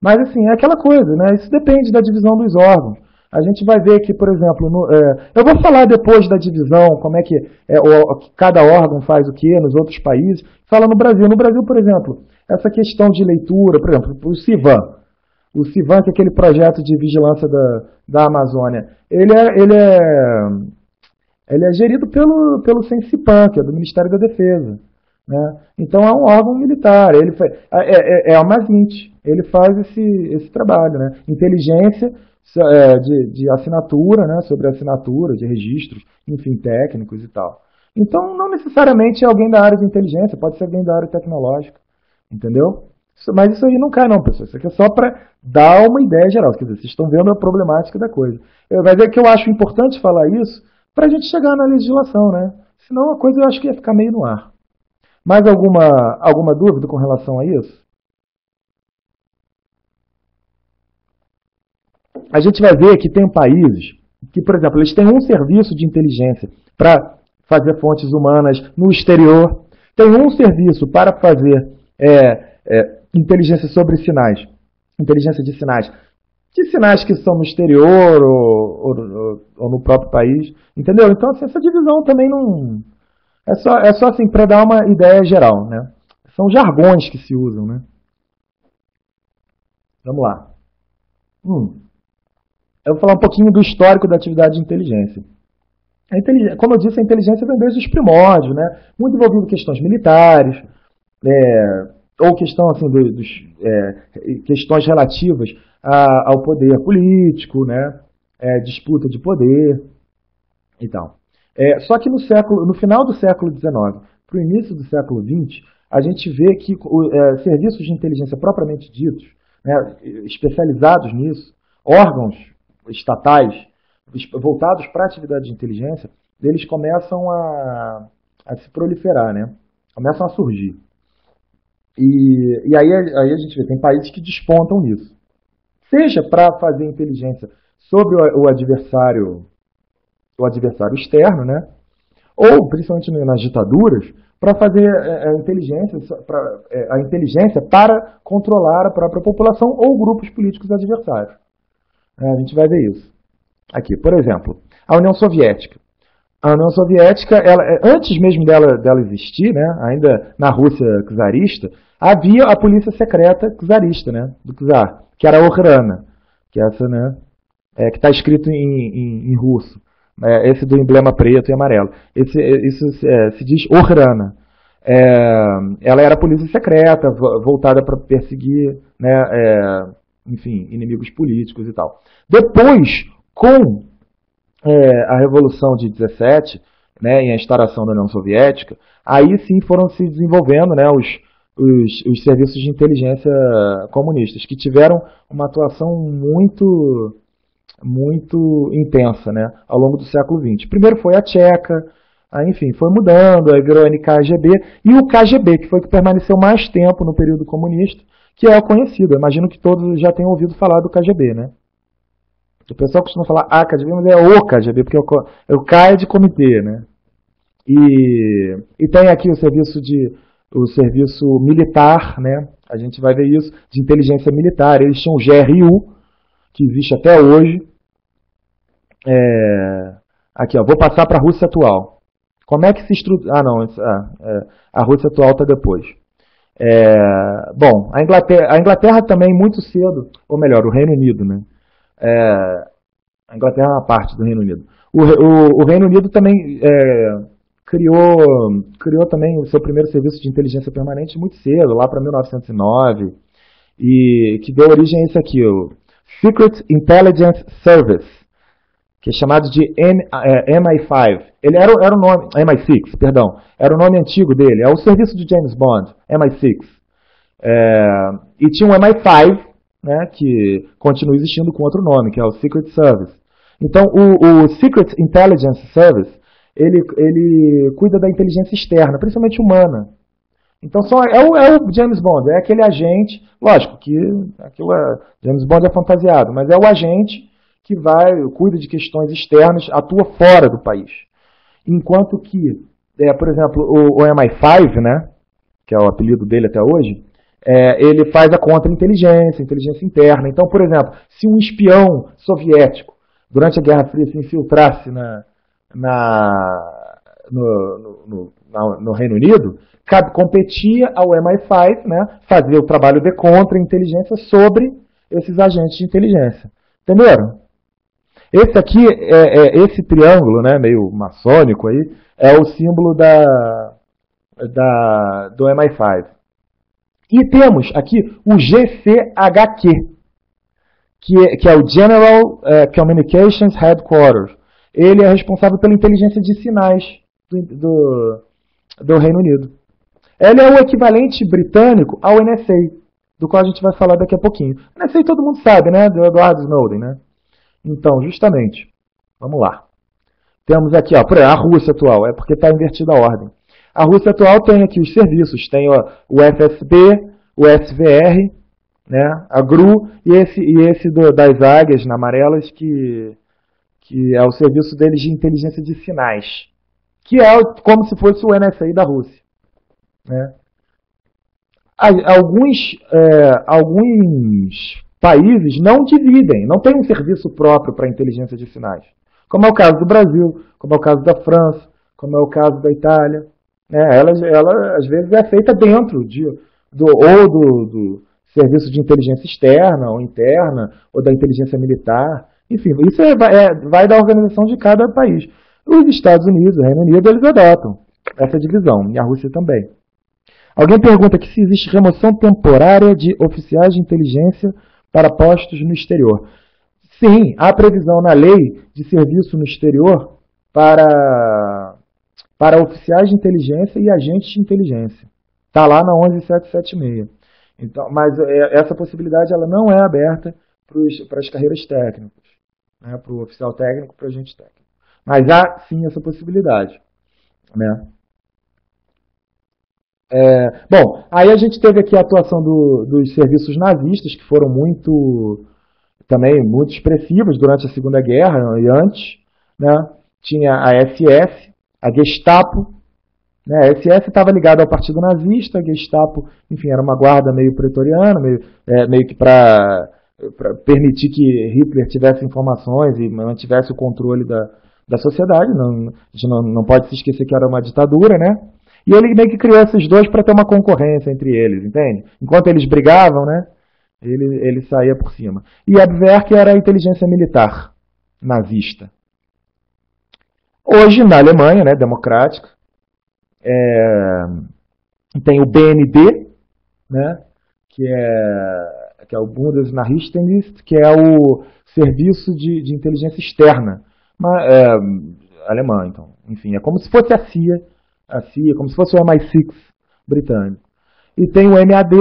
Mas, assim, é aquela coisa, né? Isso depende da divisão dos órgãos. A gente vai ver que, por exemplo, eu vou falar depois da divisão, como é que cada órgão faz o que nos outros países. Fala no Brasil. No Brasil, por exemplo, essa questão de leitura, por exemplo, o CIVAM. O CIVAM, que é aquele projeto de vigilância da Amazônia, ele é gerido pelo CENSIPAM, que é do Ministério da Defesa. Né? Então é um órgão militar, é a MASINT, ele faz esse trabalho. Né? Inteligência de assinatura, né? Sobre assinatura, de registros, enfim, técnicos e tal. Então não necessariamente é alguém da área de inteligência, pode ser alguém da área tecnológica. Entendeu? Mas isso aí não cai não, pessoal. Isso aqui é só para dar uma ideia geral. Quer dizer, vocês estão vendo a problemática da coisa. Mas é que eu acho importante falar isso para a gente chegar na legislação, né? Senão a coisa eu acho que ia ficar meio no ar. Mais alguma dúvida com relação a isso? a gente vai ver que tem países que, por exemplo, eles têm um serviço de inteligência para fazer fontes humanas no exterior, tem um serviço para fazer inteligência sobre sinais, inteligência de sinais que são no exterior ou no próprio país, entendeu? Então, assim, essa divisão também não... É só assim, para dar uma ideia geral, né? São jargões que se usam, né? Vamos lá. Eu vou falar um pouquinho do histórico da atividade de inteligência. Como eu disse, a inteligência vem desde os primórdios, né? Muito envolvido em questões militares, ou questões relativas ao poder político, né? Disputa de poder e tal. Só que no final do século XIX para o início do século XX, a gente vê que serviços de inteligência propriamente ditos, né, especializados nisso, órgãos estatais voltados para a atividade de inteligência, eles começam a se proliferar, né? Começam a surgir. E aí a gente vê, tem países que despontam nisso. Seja para fazer inteligência sobre o adversário externo, né? Ou, principalmente nas ditaduras, para fazer a inteligência para controlar a própria população ou grupos políticos adversários. A gente vai ver isso. Aqui, por exemplo, a União Soviética. A União Soviética, antes mesmo dela existir, né, ainda na Rússia czarista, havia a polícia secreta czarista, né, do czar, que era a Okhrana, que é essa, né, que está escrito em russo. Esse do emblema preto e amarelo. Isso se diz Okhrana. Ela era a polícia secreta, voltada para perseguir, né, enfim, inimigos políticos e tal. Depois, com a Revolução de 17, né, e a instauração da União Soviética, aí sim foram se desenvolvendo, né, os serviços de inteligência comunistas, que tiveram uma atuação muito intensa, né, ao longo do século XX. Primeiro foi a Tcheca, aí, enfim, foi mudando, aí virou a NKGB, e o KGB, que foi o que permaneceu mais tempo no período comunista, que é o conhecido. Eu imagino que todos já tenham ouvido falar do KGB, né? O pessoal costuma falar KGB, mas é o KGB, porque o K é de comitê, né? E tem aqui o serviço militar, né? A gente vai ver isso, de inteligência militar. Eles tinham o GRU, que existe até hoje. Aqui, ó, vou passar para a Rússia atual. Como é que se estrutura... a Rússia atual está depois. Bom, a Inglaterra também muito cedo, ou melhor, o Reino Unido, né? A Inglaterra é uma parte do Reino Unido. O Reino Unido também criou também o seu primeiro serviço de inteligência permanente muito cedo, lá para 1909, e que deu origem a isso aqui, o Secret Intelligence Service, que é chamado de MI5. Ele era o nome, MI6, perdão, era o nome antigo dele, é o serviço de James Bond, MI6. E tinha um MI5, né, que continua existindo com outro nome, que é o Secret Service. Então, o Secret Intelligence Service, ele cuida da inteligência externa, principalmente humana. Então, é o James Bond, é aquele agente, lógico que James Bond é fantasiado, mas é o agente que cuida de questões externas, atua fora do país. Enquanto que, por exemplo, o MI5, né, que é o apelido dele até hoje, ele faz a contra-inteligência, inteligência interna. Então, por exemplo, se um espião soviético, durante a Guerra Fria, se infiltrasse no Reino Unido, competia ao MI5, né, fazer o trabalho de contra-inteligência sobre esses agentes de inteligência. Entenderam? Esse aqui, esse triângulo, né, meio maçônico aí, é o símbolo do MI5. E temos aqui o GCHQ, que é o General Communications Headquarters. Ele é responsável pela inteligência de sinais do Reino Unido. Ele é o equivalente britânico ao NSA, do qual a gente vai falar daqui a pouquinho. O NSA todo mundo sabe, né? Do Edward Snowden, né? Então, justamente, vamos lá. Temos aqui, ó, a Rússia atual, é porque está invertida a ordem. A Rússia atual tem aqui os serviços, tem o FSB, o SVR, né? A GRU e esse das águias amarelas que é o serviço deles de inteligência de sinais, que é como se fosse o NSA da Rússia, né? Alguns países não dividem, não tem um serviço próprio para inteligência de sinais, como é o caso do Brasil, como é o caso da França, como é o caso da Itália, né? Ela às vezes é feita dentro do serviço de inteligência externa ou interna, ou da inteligência militar. Enfim, isso vai da organização de cada país. Os Estados Unidos, o Reino Unido, eles adotam essa divisão, e a Rússia também. Alguém pergunta aqui se existe remoção temporária de oficiais de inteligência para postos no exterior. Sim, há previsão na lei de serviço no exterior para oficiais de inteligência e agentes de inteligência. Está lá na 11776. Então, mas essa possibilidade ela não é aberta para as carreiras técnicas, né, para o oficial técnico, para o agente técnico. Mas há sim essa possibilidade, né? Bom, aí a gente teve aqui a atuação dos serviços nazistas, que foram também muito expressivos durante a Segunda Guerra e antes, né? Tinha a SS, a Gestapo, né? A SS estava ligada ao Partido Nazista, a Gestapo, enfim, era uma guarda meio pretoriana, meio que para permitir que Hitler tivesse informações e mantivesse o controle da sociedade. A gente não pode se esquecer que era uma ditadura, né? E ele meio que criou esses dois para ter uma concorrência entre eles, entende? Enquanto eles brigavam, né? Ele saía por cima. E a Abwehr era a inteligência militar nazista. Hoje, na Alemanha, né, democrática, tem o BND, né, que é o Bundesnachrichtendienst, que é o serviço de inteligência externa alemã. Então, enfim, é como se fosse a CIA, como se fosse o MI6 britânico. E tem o MAD,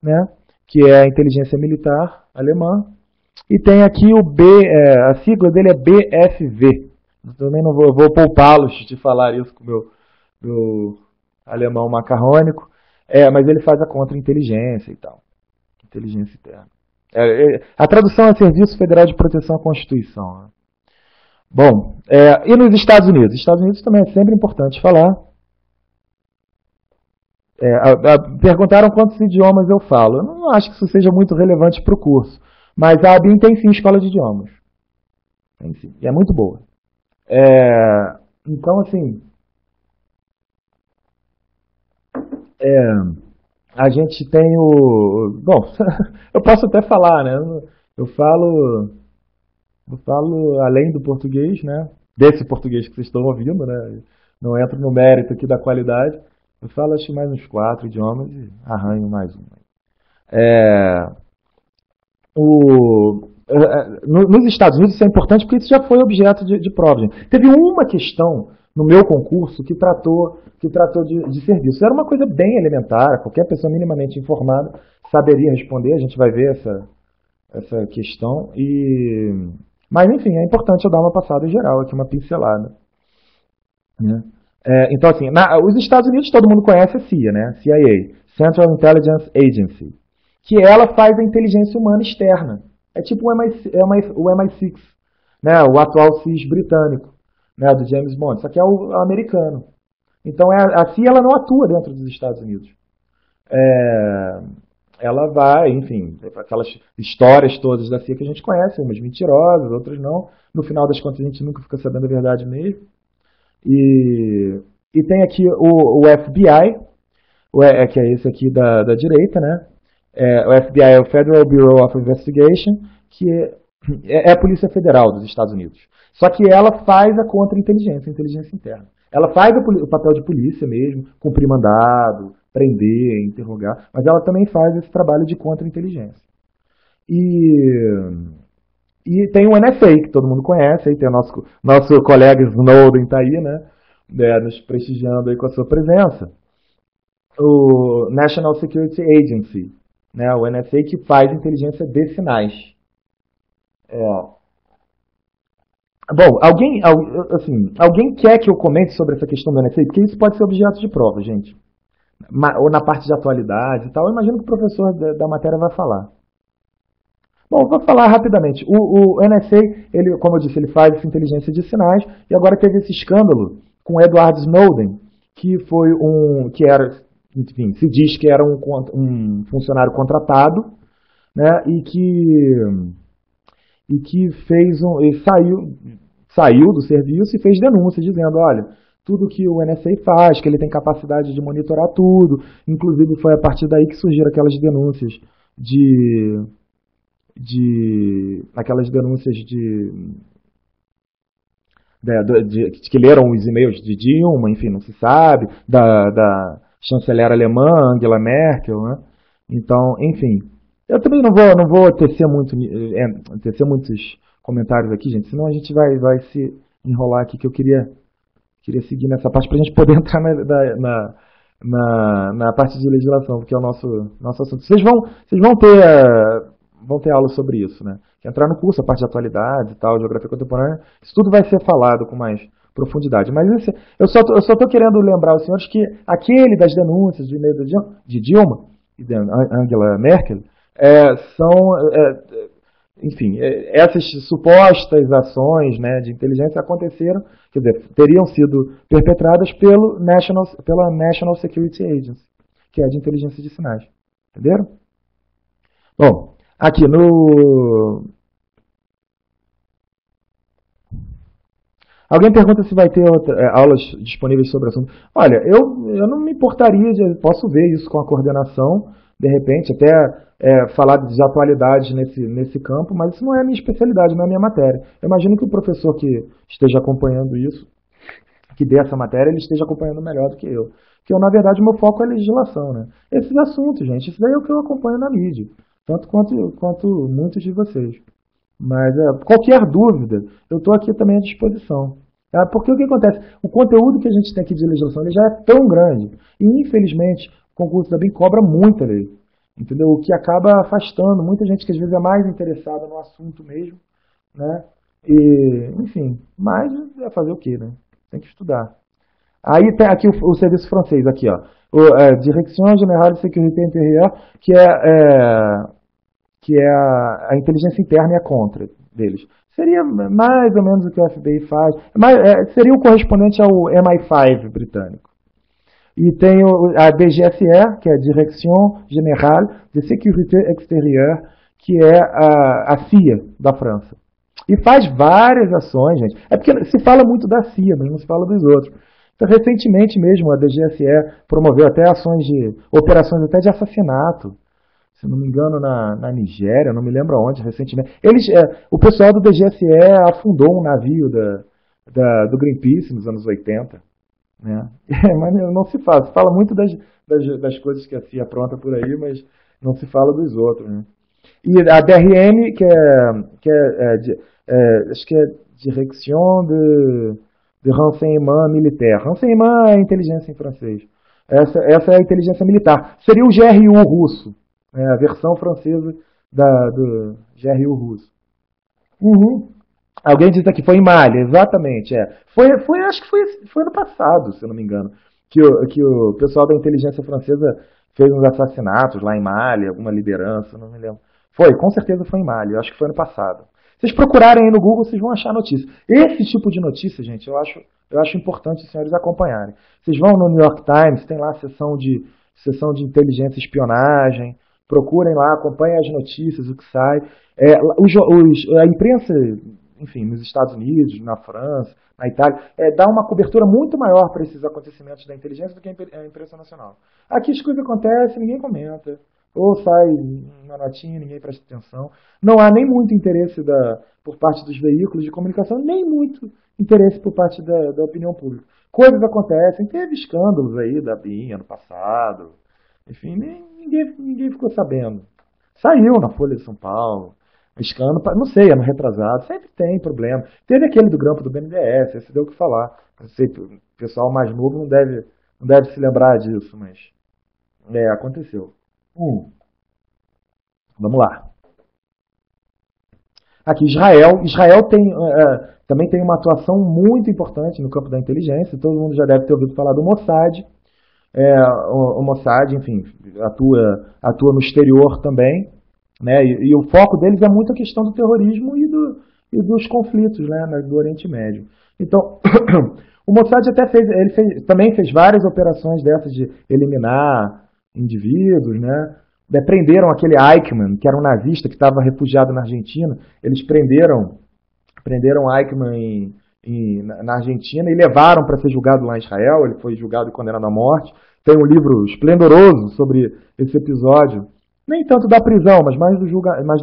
né, que é a inteligência militar alemã. E tem aqui a sigla dele é BFV. Eu também não vou poupá-los de falar isso com o meu alemão macarrônico. Mas ele faz a contra-inteligência e tal. Inteligência interna. A tradução é Serviço Federal de Proteção à Constituição, né? Bom, e nos Estados Unidos? Os Estados Unidos também é sempre importante falar. Perguntaram quantos idiomas eu falo. Eu não acho que isso seja muito relevante para o curso. Mas a ABIN tem sim escola de idiomas. Tem sim. E é muito boa. Então, assim, a gente tem Bom, eu posso até falar, né? Eu falo além do português, né? Desse português que vocês estão ouvindo, né? Não entro no mérito aqui da qualidade. Eu falo acho mais uns 4 idiomas e arranho mais um. Nos Estados Unidos isso é importante porque isso já foi objeto de prova. Gente. Teve uma questão no meu concurso que tratou de serviço. Era uma coisa bem elementar, qualquer pessoa minimamente informada saberia responder. A gente vai ver essa questão. Mas, enfim, é importante eu dar uma passada geral aqui, uma pincelada. Né? Então, assim, os Estados Unidos todo mundo conhece a CIA, né? CIA, Central Intelligence Agency, que ela faz a inteligência humana externa. É tipo o MI6, né? O atual CIS britânico, né? Do James Bond, só que é o americano. Então, a CIA ela não atua dentro dos Estados Unidos. Ela vai, enfim, aquelas histórias todas da CIA que a gente conhece, umas mentirosas, outras não. No final das contas, a gente nunca fica sabendo a verdade mesmo. E tem aqui o FBI, que é esse aqui da direita, né? O FBI é o Federal Bureau of Investigation, que é a Polícia Federal dos Estados Unidos. Só que ela faz a contra-inteligência, a inteligência interna. Ela faz o papel de polícia mesmo, cumprir mandado, prender, interrogar, mas ela também faz esse trabalho de contra-inteligência. E tem o NSA, que todo mundo conhece, aí tem o nosso colega Snowden está aí, né? Nos prestigiando aí com a sua presença. O National Security Agency, né? O NSA que faz inteligência de sinais. Bom, alguém quer que eu comente sobre essa questão do NSA? Porque isso pode ser objeto de prova, gente. ou na parte de atualidade e tal. Eu imagino que o professor da matéria vai falar. Bom, vou falar rapidamente. O NSA, ele, como eu disse, ele faz essa inteligência de sinais e agora teve esse escândalo com Edward Snowden, que foi que era, enfim, se diz que era um funcionário contratado, né, e que fez saiu do serviço e fez denúncia dizendo, olha, tudo que o NSA faz, que ele tem capacidade de monitorar tudo, inclusive foi a partir daí que surgiram aquelas denúncias de que leram os e-mails de Dilma, enfim, não se sabe, da chanceler alemã, Angela Merkel, né? Então, enfim, eu também não vou tecer muitos comentários aqui, gente, senão a gente vai se enrolar aqui, que eu queria seguir nessa parte para a gente poder entrar na parte de legislação, porque é o nosso assunto. Vocês vão ter aula sobre isso, né? Entrar no curso, a parte de atualidades e tal, geografia contemporânea, isso tudo vai ser falado com mais profundidade. Mas eu só estou querendo lembrar aos senhores que aquele das denúncias do e-mail de Dilma e de Angela Merkel enfim, essas supostas ações, né, de inteligência aconteceram, quer dizer, teriam sido perpetradas pela National Security Agency, que é de inteligência de sinais. Entenderam? Bom, aqui no... Alguém pergunta se vai ter aulas disponíveis sobre o assunto. Olha, eu não me importaria, posso ver isso com a coordenação, de repente, até falar de atualidades nesse campo, mas isso não é a minha especialidade, não é a minha matéria. Eu imagino que o professor que esteja acompanhando isso, que dê essa matéria, ele esteja acompanhando melhor do que eu. Porque, na verdade, o meu foco é legislação, né? Esses assuntos, gente, isso daí é o que eu acompanho na mídia, tanto quanto muitos de vocês. Mas qualquer dúvida, eu estou aqui também à disposição. Tá? Porque o que acontece? O conteúdo que a gente tem aqui de legislação ele já é tão grande. E, infelizmente, o concurso da BIM cobra muita lei. Entendeu? O que acaba afastando muita gente que às vezes é mais interessada no assunto mesmo. Né? E, enfim, mas é fazer o quê? Né? Tem que estudar. Aí tem aqui o serviço francês, aqui, ó. Direction Générale de Sécurité Intérieure, que é a inteligência interna e a contra deles. Seria mais ou menos o que o FBI faz, seria o correspondente ao MI5 britânico. E tem a DGSE, que é a Direction Générale de Sécurité Extérieure, que é a CIA da França. E faz várias ações, gente. É porque se fala muito da CIA, mas não se fala dos outros. Então, recentemente mesmo, a DGSE promoveu até operações até de assassinato. Se não me engano, na Nigéria, não me lembro onde, recentemente. O pessoal do DGSE afundou um navio do Greenpeace nos anos 80. Né? Mas não se fala. Se fala muito das coisas que a CIA apronta por aí, mas não se fala dos outros. Né? E a DRM, acho que é Direction de Renseignement Militaire. Renseignement é a inteligência em francês. Essa é a inteligência militar. Seria o GRU russo. A versão francesa do GRU russo. Uhum. Alguém disse aqui, foi em Mali, exatamente. Acho que foi ano passado, se eu não me engano, que o pessoal da inteligência francesa fez uns assassinatos lá em Mali, alguma liderança, não me lembro. Com certeza foi em Mali, eu acho que foi ano passado. Se vocês procurarem aí no Google, vocês vão achar a notícia. Esse tipo de notícia, gente, eu acho importante os senhores acompanharem. Vocês vão no New York Times, tem lá a sessão de inteligência e espionagem, procurem lá, acompanhem as notícias, o que sai. A imprensa, enfim, nos Estados Unidos, na França, na Itália, dá uma cobertura muito maior para esses acontecimentos da inteligência do que a imprensa nacional. Aqui as coisas acontecem, ninguém comenta. Ou sai uma notinha, ninguém presta atenção. Não há nem muito interesse por parte dos veículos de comunicação, nem muito interesse por parte da opinião pública. Coisas acontecem, teve escândalos aí da BIM ano passado, enfim, ninguém ficou sabendo. Saiu na Folha de São Paulo, escândalo, não sei, ano retrasado, sempre tem problema. Teve aquele do grampo do BNDES, esse deu o que falar. Não sei, o pessoal mais novo não deve se lembrar disso, mas aconteceu. Vamos lá. Aqui, Israel. Israel também tem uma atuação muito importante no campo da inteligência. Todo mundo já deve ter ouvido falar do Mossad. O Mossad, enfim, atua no exterior também, né? E o foco deles é muito a questão do terrorismo e dos conflitos, né, do Oriente Médio. Então, o Mossad até também fez várias operações dessas de eliminar indivíduos, né? Prenderam aquele Eichmann, que era um nazista que estava refugiado na Argentina. Eles prenderam Eichmann na Argentina e levaram para ser julgado lá em Israel. Ele foi julgado e condenado à morte. Tem um livro esplendoroso sobre esse episódio, nem tanto da prisão, mas mais do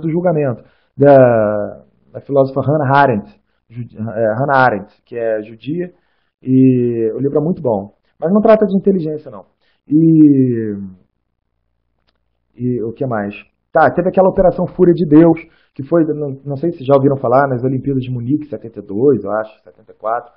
julgamento, da filósofa Hannah Arendt, que é judia, e o livro é muito bom. Mas não trata de inteligência, não. E o que mais? Teve aquela Operação Fúria de Deus, que foi, não sei se já ouviram falar, nas Olimpíadas de Munique, 72, eu acho, 74.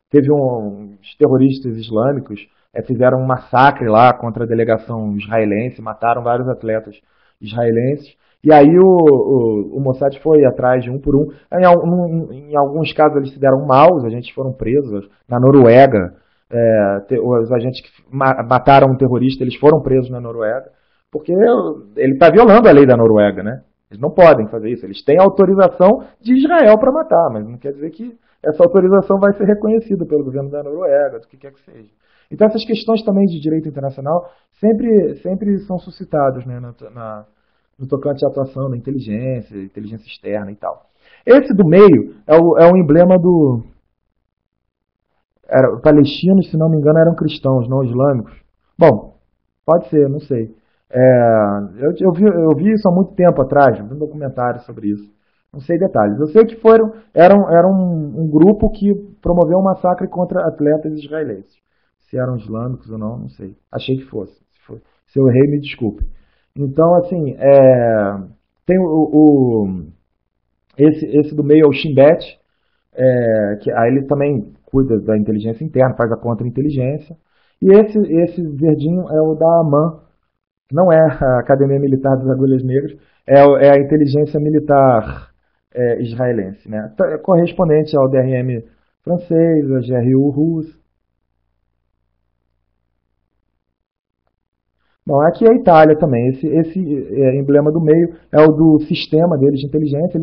Teve uns terroristas islâmicos, fizeram um massacre lá contra a delegação israelense, mataram vários atletas israelenses. E aí o Mossad foi atrás de um por um. Em alguns casos eles se deram mal, os agentes foram presos. Na Noruega, os agentes que mataram um terrorista, eles foram presos na Noruega, porque ele está violando a lei da Noruega, né? Eles não podem fazer isso. Eles têm autorização de Israel para matar, mas não quer dizer que essa autorização vai ser reconhecida pelo governo da Noruega, do que quer que seja. Então essas questões também de direito internacional sempre são suscitadas, né, no tocante à atuação da inteligência externa e tal. Esse do meio é um emblema palestinos, se não me engano, eram cristãos, não islâmicos. Bom, pode ser, não sei. Eu vi isso há muito tempo atrás, vi um documentário sobre isso. Não sei detalhes. Eu sei que era um grupo que promoveu um massacre contra atletas israelenses. Se eram islâmicos ou não, não sei. Achei que fosse. Se eu errei, me desculpe. Então, assim, tem esse do meio é o Shin Bet, que aí ele também cuida da inteligência interna, faz a contra-inteligência. E esse verdinho é o da AMAN, que não é a Academia Militar das Agulhas Negras, é a inteligência militar israelense, né? É correspondente ao DRM francês, a GRU russo. Bom, aqui é a Itália também. Esse emblema do meio é o do sistema deles de inteligência.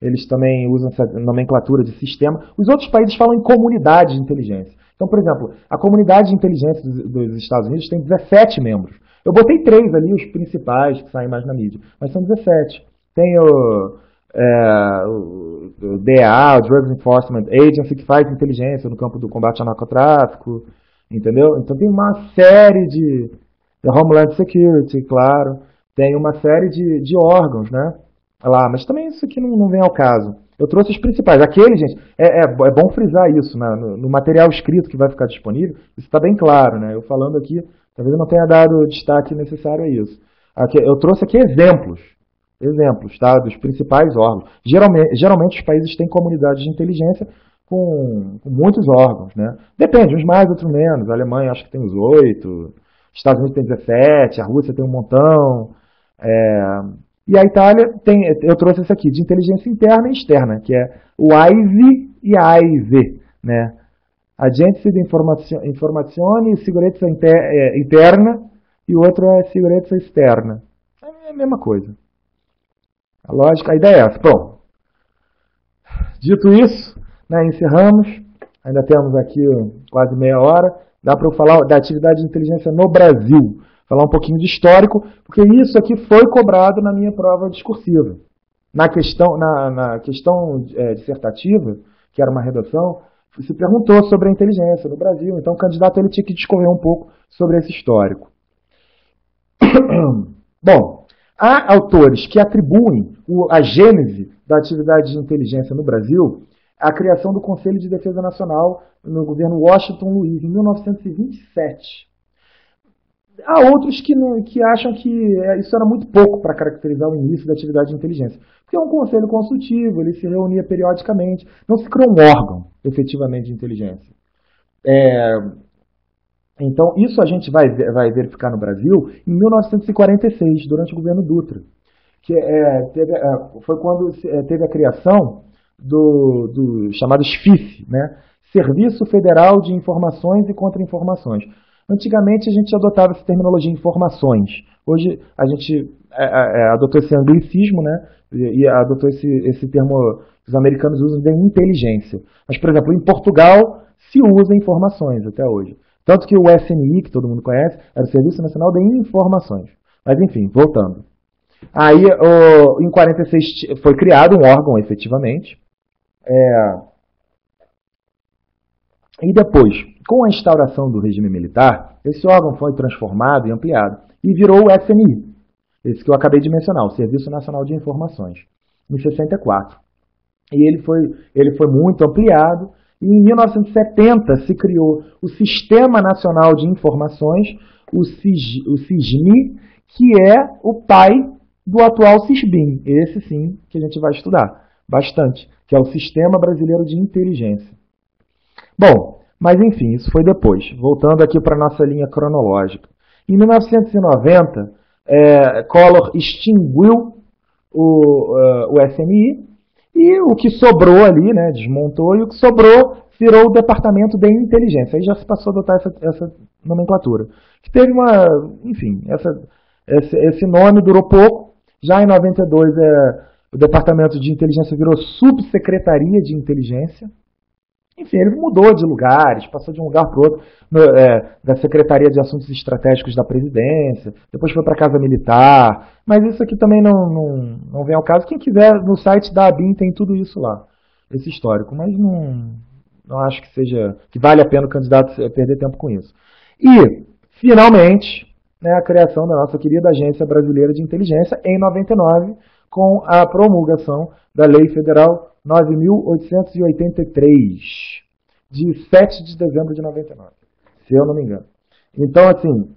Eles também usam essa nomenclatura de sistema. Os outros países falam em comunidade de inteligência. Então, por exemplo, a comunidade de inteligência dos Estados Unidos tem 17 membros. Eu botei 3 ali, os principais, que saem mais na mídia, mas são 17. Tem o DEA, o Drugs Enforcement Agency, que faz inteligência no campo do combate ao narcotráfico, entendeu? Então tem uma série de Homeland Security, claro, tem uma série de órgãos, né? Lá, mas também isso aqui não vem ao caso. Eu trouxe os principais. Aquele, gente, é bom frisar isso, né? No material escrito que vai ficar disponível, isso está bem claro, né? Eu falando aqui, talvez eu não tenha dado o destaque necessário a isso. Eu trouxe aqui exemplos, tá? Dos principais órgãos. Geralmente os países têm comunidades de inteligência com muitos órgãos, né? Depende, uns mais, outros menos. A Alemanha acho que tem uns 8, Estados Unidos tem 17, a Rússia tem um montão. E a Itália eu trouxe esse aqui, de inteligência interna e externa, que é o AISI e a AIV, né? Agência de Informazione e Segurança Interna, e o outro é Segurança Externa. É a mesma coisa. A ideia é essa. Bom, dito isso, né, encerramos. Ainda temos aqui quase meia hora. Dá para eu falar da atividade de inteligência no Brasil. Falar um pouquinho de histórico, porque isso aqui foi cobrado na minha prova discursiva. Na questão dissertativa, que era uma redação, se perguntou sobre a inteligência no Brasil. Então o candidato ele tinha que discorrer um pouco sobre esse histórico. Bom, há autores que atribuem a gênese da atividade de inteligência no Brasil à criação do Conselho de Defesa Nacional no governo Washington Luiz, em 1927. Há outros que acham que isso era muito pouco para caracterizar o início da atividade de inteligência. Porque é um conselho consultivo, ele se reunia periodicamente, não se criou um órgão, efetivamente, de inteligência. Então, isso a gente vai verificar no Brasil em 1946, durante o governo Dutra. Que foi quando teve a criação do chamado SFIF, né? Serviço Federal de Informações e Contra-Informações. Antigamente a gente adotava essa terminologia informações. Hoje a gente adotou esse anglicismo, né? E adotou esse termo que os americanos usam de inteligência. Mas, por exemplo, em Portugal se usa informações até hoje. Tanto que o SNI, que todo mundo conhece, era o Serviço Nacional de Informações. Mas, enfim, voltando. Aí, em 46, foi criado um órgão, efetivamente. E depois, com a instauração do regime militar, esse órgão foi transformado e ampliado. E virou o SNI, esse que eu acabei de mencionar, o Serviço Nacional de Informações, em 64. E ele foi muito ampliado. E em 1970 se criou o Sistema Nacional de Informações, o SISMI, que é o pai do atual SISBIN. Esse sim que a gente vai estudar bastante, que é o Sistema Brasileiro de Inteligência. Bom, mas enfim, isso foi depois. Voltando aqui para a nossa linha cronológica. Em 1990, Collor extinguiu o SNI, e o que sobrou ali, né, desmontou, e o que sobrou virou o Departamento de Inteligência. Aí já se passou a adotar essa nomenclatura. Que teve enfim, esse nome durou pouco. Já em 92, o Departamento de Inteligência virou Subsecretaria de Inteligência. Enfim, ele mudou de lugares, passou de um lugar para o outro, da Secretaria de Assuntos Estratégicos da Presidência, depois foi para a Casa Militar, mas isso aqui também não vem ao caso. Quem quiser, no site da ABIN tem tudo isso lá, esse histórico, mas não acho que vale a pena o candidato perder tempo com isso. E, finalmente, né, a criação da nossa querida Agência Brasileira de Inteligência, em 99, com a promulgação da Lei Federal 9.883, de 7 de dezembro de 99, se eu não me engano. Então, assim,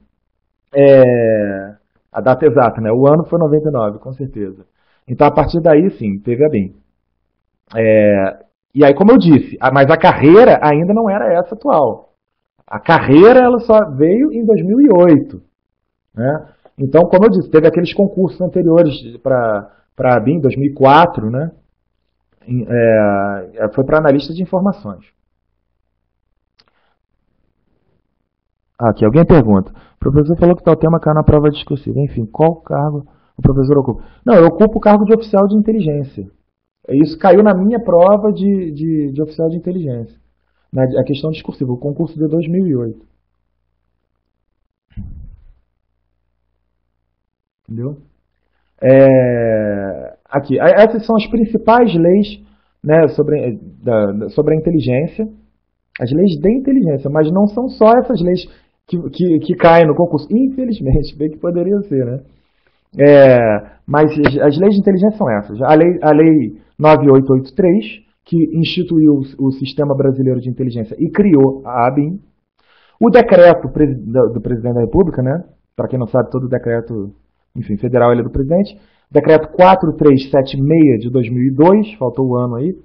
a data exata, né? O ano foi 99, com certeza. Então, a partir daí, sim, teve a BIM. E aí, como eu disse, mas a carreira ainda não era essa atual. A carreira ela só veio em 2008. Né? Então, como eu disse, teve aqueles concursos anteriores para a BIM, 2004, né? Foi para analista de informações. Aqui, alguém pergunta. O professor falou que tal tema caiu na prova discursiva. Enfim, qual cargo o professor ocupa? Não, eu ocupo o cargo de oficial de inteligência. Isso caiu na minha prova de oficial de inteligência. A questão discursiva, o concurso de 2008. Entendeu? Aqui, essas são as principais leis, né, sobre a inteligência, as leis de inteligência, mas não são só essas leis que caem no concurso, infelizmente, bem que poderia ser, né? Mas as leis de inteligência são essas. A lei 9883, que instituiu o Sistema Brasileiro de Inteligência e criou a ABIN, o decreto do Presidente da República, né? Para quem não sabe, todo decreto, enfim, federal ele é do presidente. Decreto 4376 de 2002, faltou o ano aí.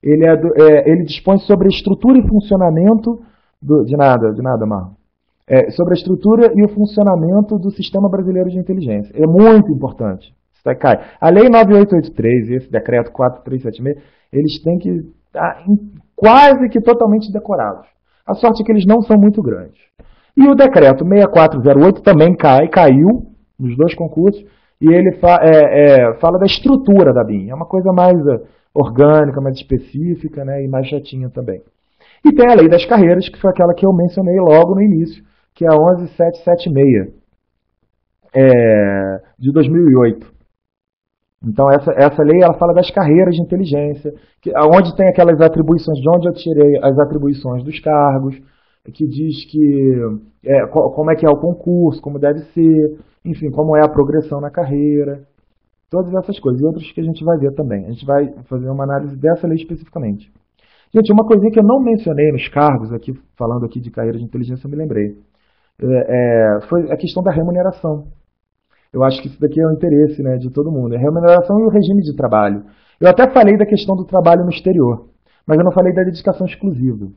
Ele dispõe sobre a estrutura e funcionamento de nada, Marlon. Sobre a estrutura e o funcionamento do Sistema Brasileiro de Inteligência. É muito importante. Cai. A Lei 9883 e esse decreto 4376, eles têm que estar quase que totalmente decorados. A sorte é que eles não são muito grandes. E o decreto 6408 também caiu nos dois concursos, e ele fala da estrutura da BIM. É uma coisa mais orgânica, mais específica, né, e mais chatinha também. E tem a Lei das Carreiras, que foi aquela que eu mencionei logo no início, que é a 11776, de 2008. Então, essa lei ela fala das carreiras de inteligência, onde tem aquelas atribuições, de onde eu tirei as atribuições dos cargos, que diz como é que é o concurso, como deve ser, enfim, como é a progressão na carreira, todas essas coisas, e outras que a gente vai ver também. A gente vai fazer uma análise dessa lei especificamente. Gente, uma coisinha que eu não mencionei nos cargos, aqui falando aqui de carreira de inteligência, eu me lembrei, foi a questão da remuneração. Eu acho que isso daqui é o interesse, né, de todo mundo. A remuneração e o regime de trabalho. Eu até falei da questão do trabalho no exterior, mas eu não falei da dedicação exclusiva.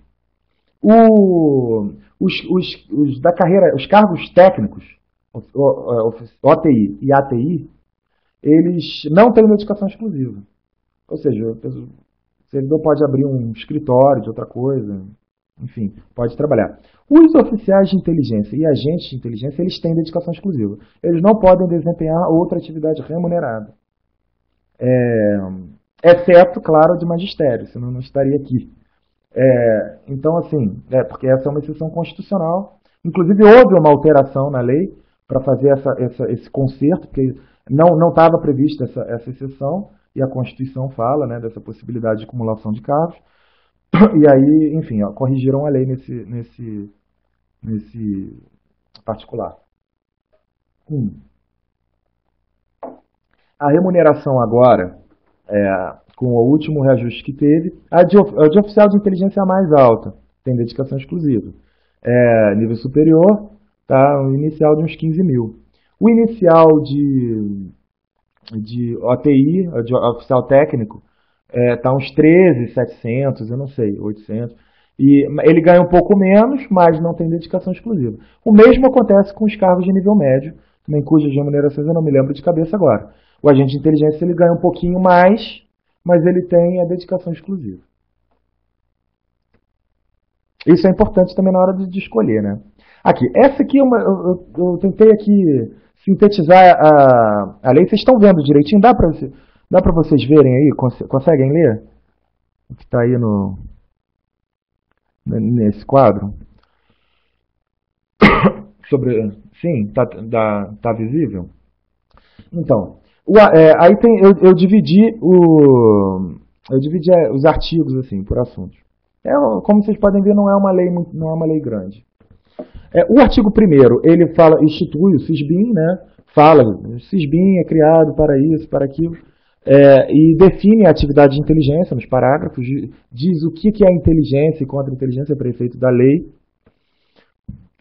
Da carreira, os cargos técnicos, OTI e ATI, eles não têm dedicação exclusiva. Ou seja, o servidor pode abrir um escritório de outra coisa, enfim, pode trabalhar. Os oficiais de inteligência e agentes de inteligência, eles têm dedicação exclusiva. Eles não podem desempenhar outra atividade remunerada. Exceto, claro, de magistério, senão não estaria aqui. Então, assim, porque essa é uma exceção constitucional. Inclusive, houve uma alteração na lei para fazer esse conserto, porque não estava prevista essa exceção, e a Constituição fala, né, dessa possibilidade de acumulação de cargos. E aí, enfim, corrigiram a lei nesse particular. A remuneração agora, com o último reajuste que teve, a de oficial de inteligência é a mais alta, tem dedicação exclusiva. Nível superior, tá, um inicial de uns 15 mil. O inicial de OTI, de oficial técnico, tá uns 13.700, eu não sei, 800. E ele ganha um pouco menos, mas não tem dedicação exclusiva. O mesmo acontece com os cargos de nível médio, também cujas remunerações eu não me lembro de cabeça agora. O agente de inteligência ele ganha um pouquinho mais, mas ele tem a dedicação exclusiva. Isso é importante também na hora de escolher, né? Aqui, essa aqui eu tentei aqui sintetizar a lei. Vocês estão vendo direitinho? Dá para vocês verem aí? Conseguem ler o que está aí nesse quadro? Sim, tá visível? Então, aí eu dividi os artigos assim por assuntos. Como vocês podem ver, não é uma lei grande. O artigo 1º, ele institui o SISBIN, né? Fala, o SISBIN é criado para isso, para aquilo, e define a atividade de inteligência nos parágrafos, diz o que é inteligência e contra-inteligência, preceito da lei.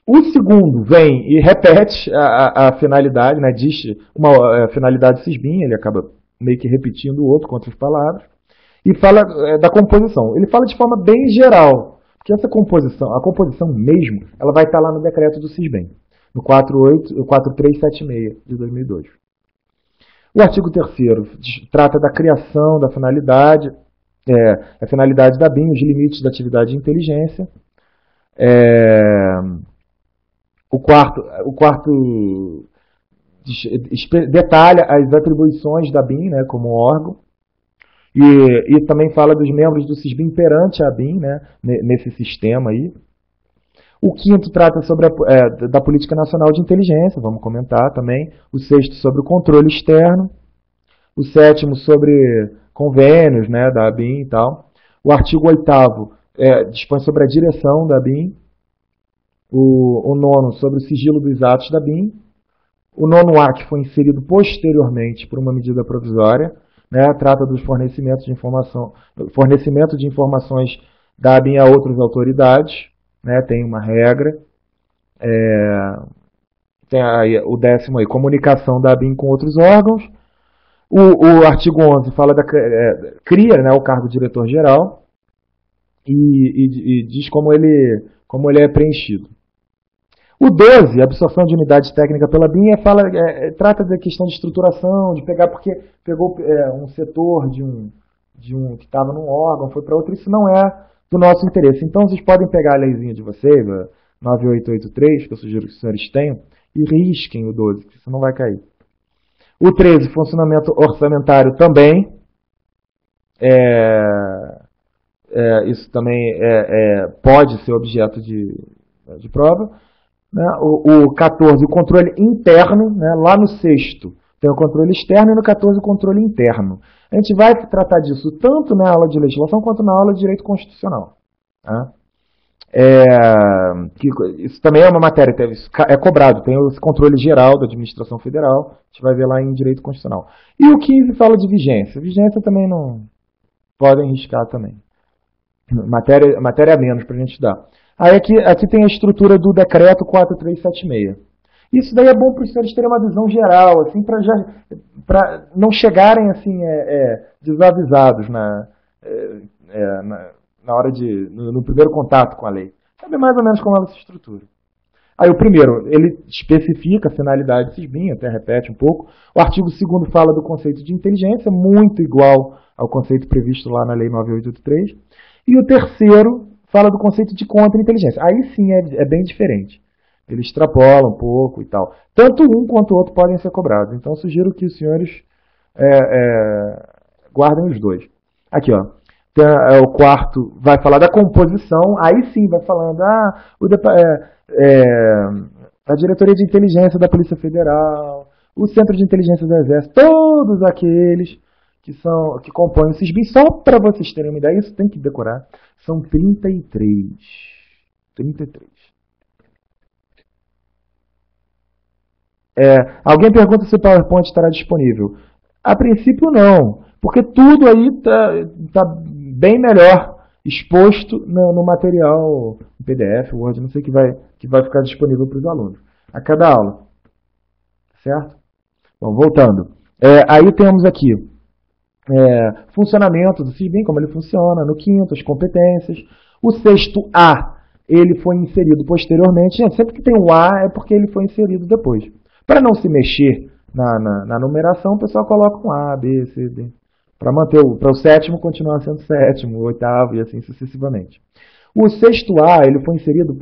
O 2º vem e repete a finalidade, né? Diz uma finalidade SISBIN, ele acaba meio que repetindo o outro com outras palavras, e fala da composição. Ele fala de forma bem geral, porque a composição mesmo, ela vai estar lá no decreto do SISBEM, no 4376 de 2002. O artigo 3º trata da criação da finalidade, a finalidade da BIM, os limites da atividade de inteligência. O quarto detalha as atribuições da BIM, né, como órgão. E também fala dos membros do SISBIM perante a BIM, né, nesse sistema aí. O 5º trata da Política Nacional de Inteligência, vamos comentar também. O 6º sobre o controle externo. O 7º sobre convênios, né, da BIM e tal. O artigo 8º dispõe sobre a direção da BIM. O 9º sobre o sigilo dos atos da BIM. O 9º-A, que foi inserido posteriormente por uma medida provisória, né, trata dos fornecimento de informações da BIM a outras autoridades, né, tem uma regra. Tem aí o 10º aí, comunicação da BIM com outros órgãos. O artigo 11 fala cria, né, o cargo diretor-geral e diz como ele é preenchido. O 12, absorção de unidade técnica pela BIM, trata da questão de estruturação, de pegar, porque pegou um setor de um que estava num órgão, foi para outro, isso não é do nosso interesse. Então, vocês podem pegar a leizinha de vocês, a 9883, que eu sugiro que os senhores tenham, e risquem o 12, que isso não vai cair. O 13, funcionamento orçamentário também. Isso também pode ser objeto de prova. Né? O 14, o controle interno, né? Lá no 6º tem o controle externo e no 14 o controle interno. A gente vai tratar disso tanto na aula de legislação quanto na aula de direito constitucional. Tá? Isso também é uma matéria, é cobrado, tem o controle geral da administração federal, a gente vai ver lá em direito constitucional. E o 15 fala de vigência. Vigência também não podem riscar também. Matéria a menos para a gente dar. Aí aqui tem a estrutura do decreto 4376. Isso daí é bom para os senhores terem uma visão geral, assim, para não chegarem assim desavisados na hora no primeiro contato com a lei. Sabe mais ou menos como ela se estrutura. Aí o primeiro, ele especifica a finalidade SISBIN, até repete um pouco. O artigo 2º fala do conceito de inteligência, muito igual ao conceito previsto lá na Lei 9883. E o 3º fala do conceito de contra-inteligência. Aí sim é bem diferente. Ele extrapola um pouco e tal. Tanto um quanto o outro podem ser cobrados. Então, eu sugiro que os senhores guardem os dois. Aqui, ó. O quarto vai falar da composição. Aí sim vai falando a diretoria de inteligência da Polícia Federal, o Centro de Inteligência do Exército, todos aqueles que compõem o CISBim. Só para vocês terem uma ideia, isso tem que decorar. São 33. 33. Alguém pergunta se o PowerPoint estará disponível. A princípio não, porque tudo aí está bem melhor exposto no material PDF, Word, não sei, que vai ficar disponível para os alunos a cada aula. Certo? Bom, voltando. Aí temos aqui funcionamento do CISBim, como ele funciona, no quinto, as competências. O sexto A, ele foi inserido posteriormente. Gente, sempre que tem o A é porque ele foi inserido depois. Para não se mexer na numeração, o pessoal coloca um A, B, C, D. Para o sétimo continuar sendo sétimo, o oitavo e assim sucessivamente. O sexto A, ele foi inserido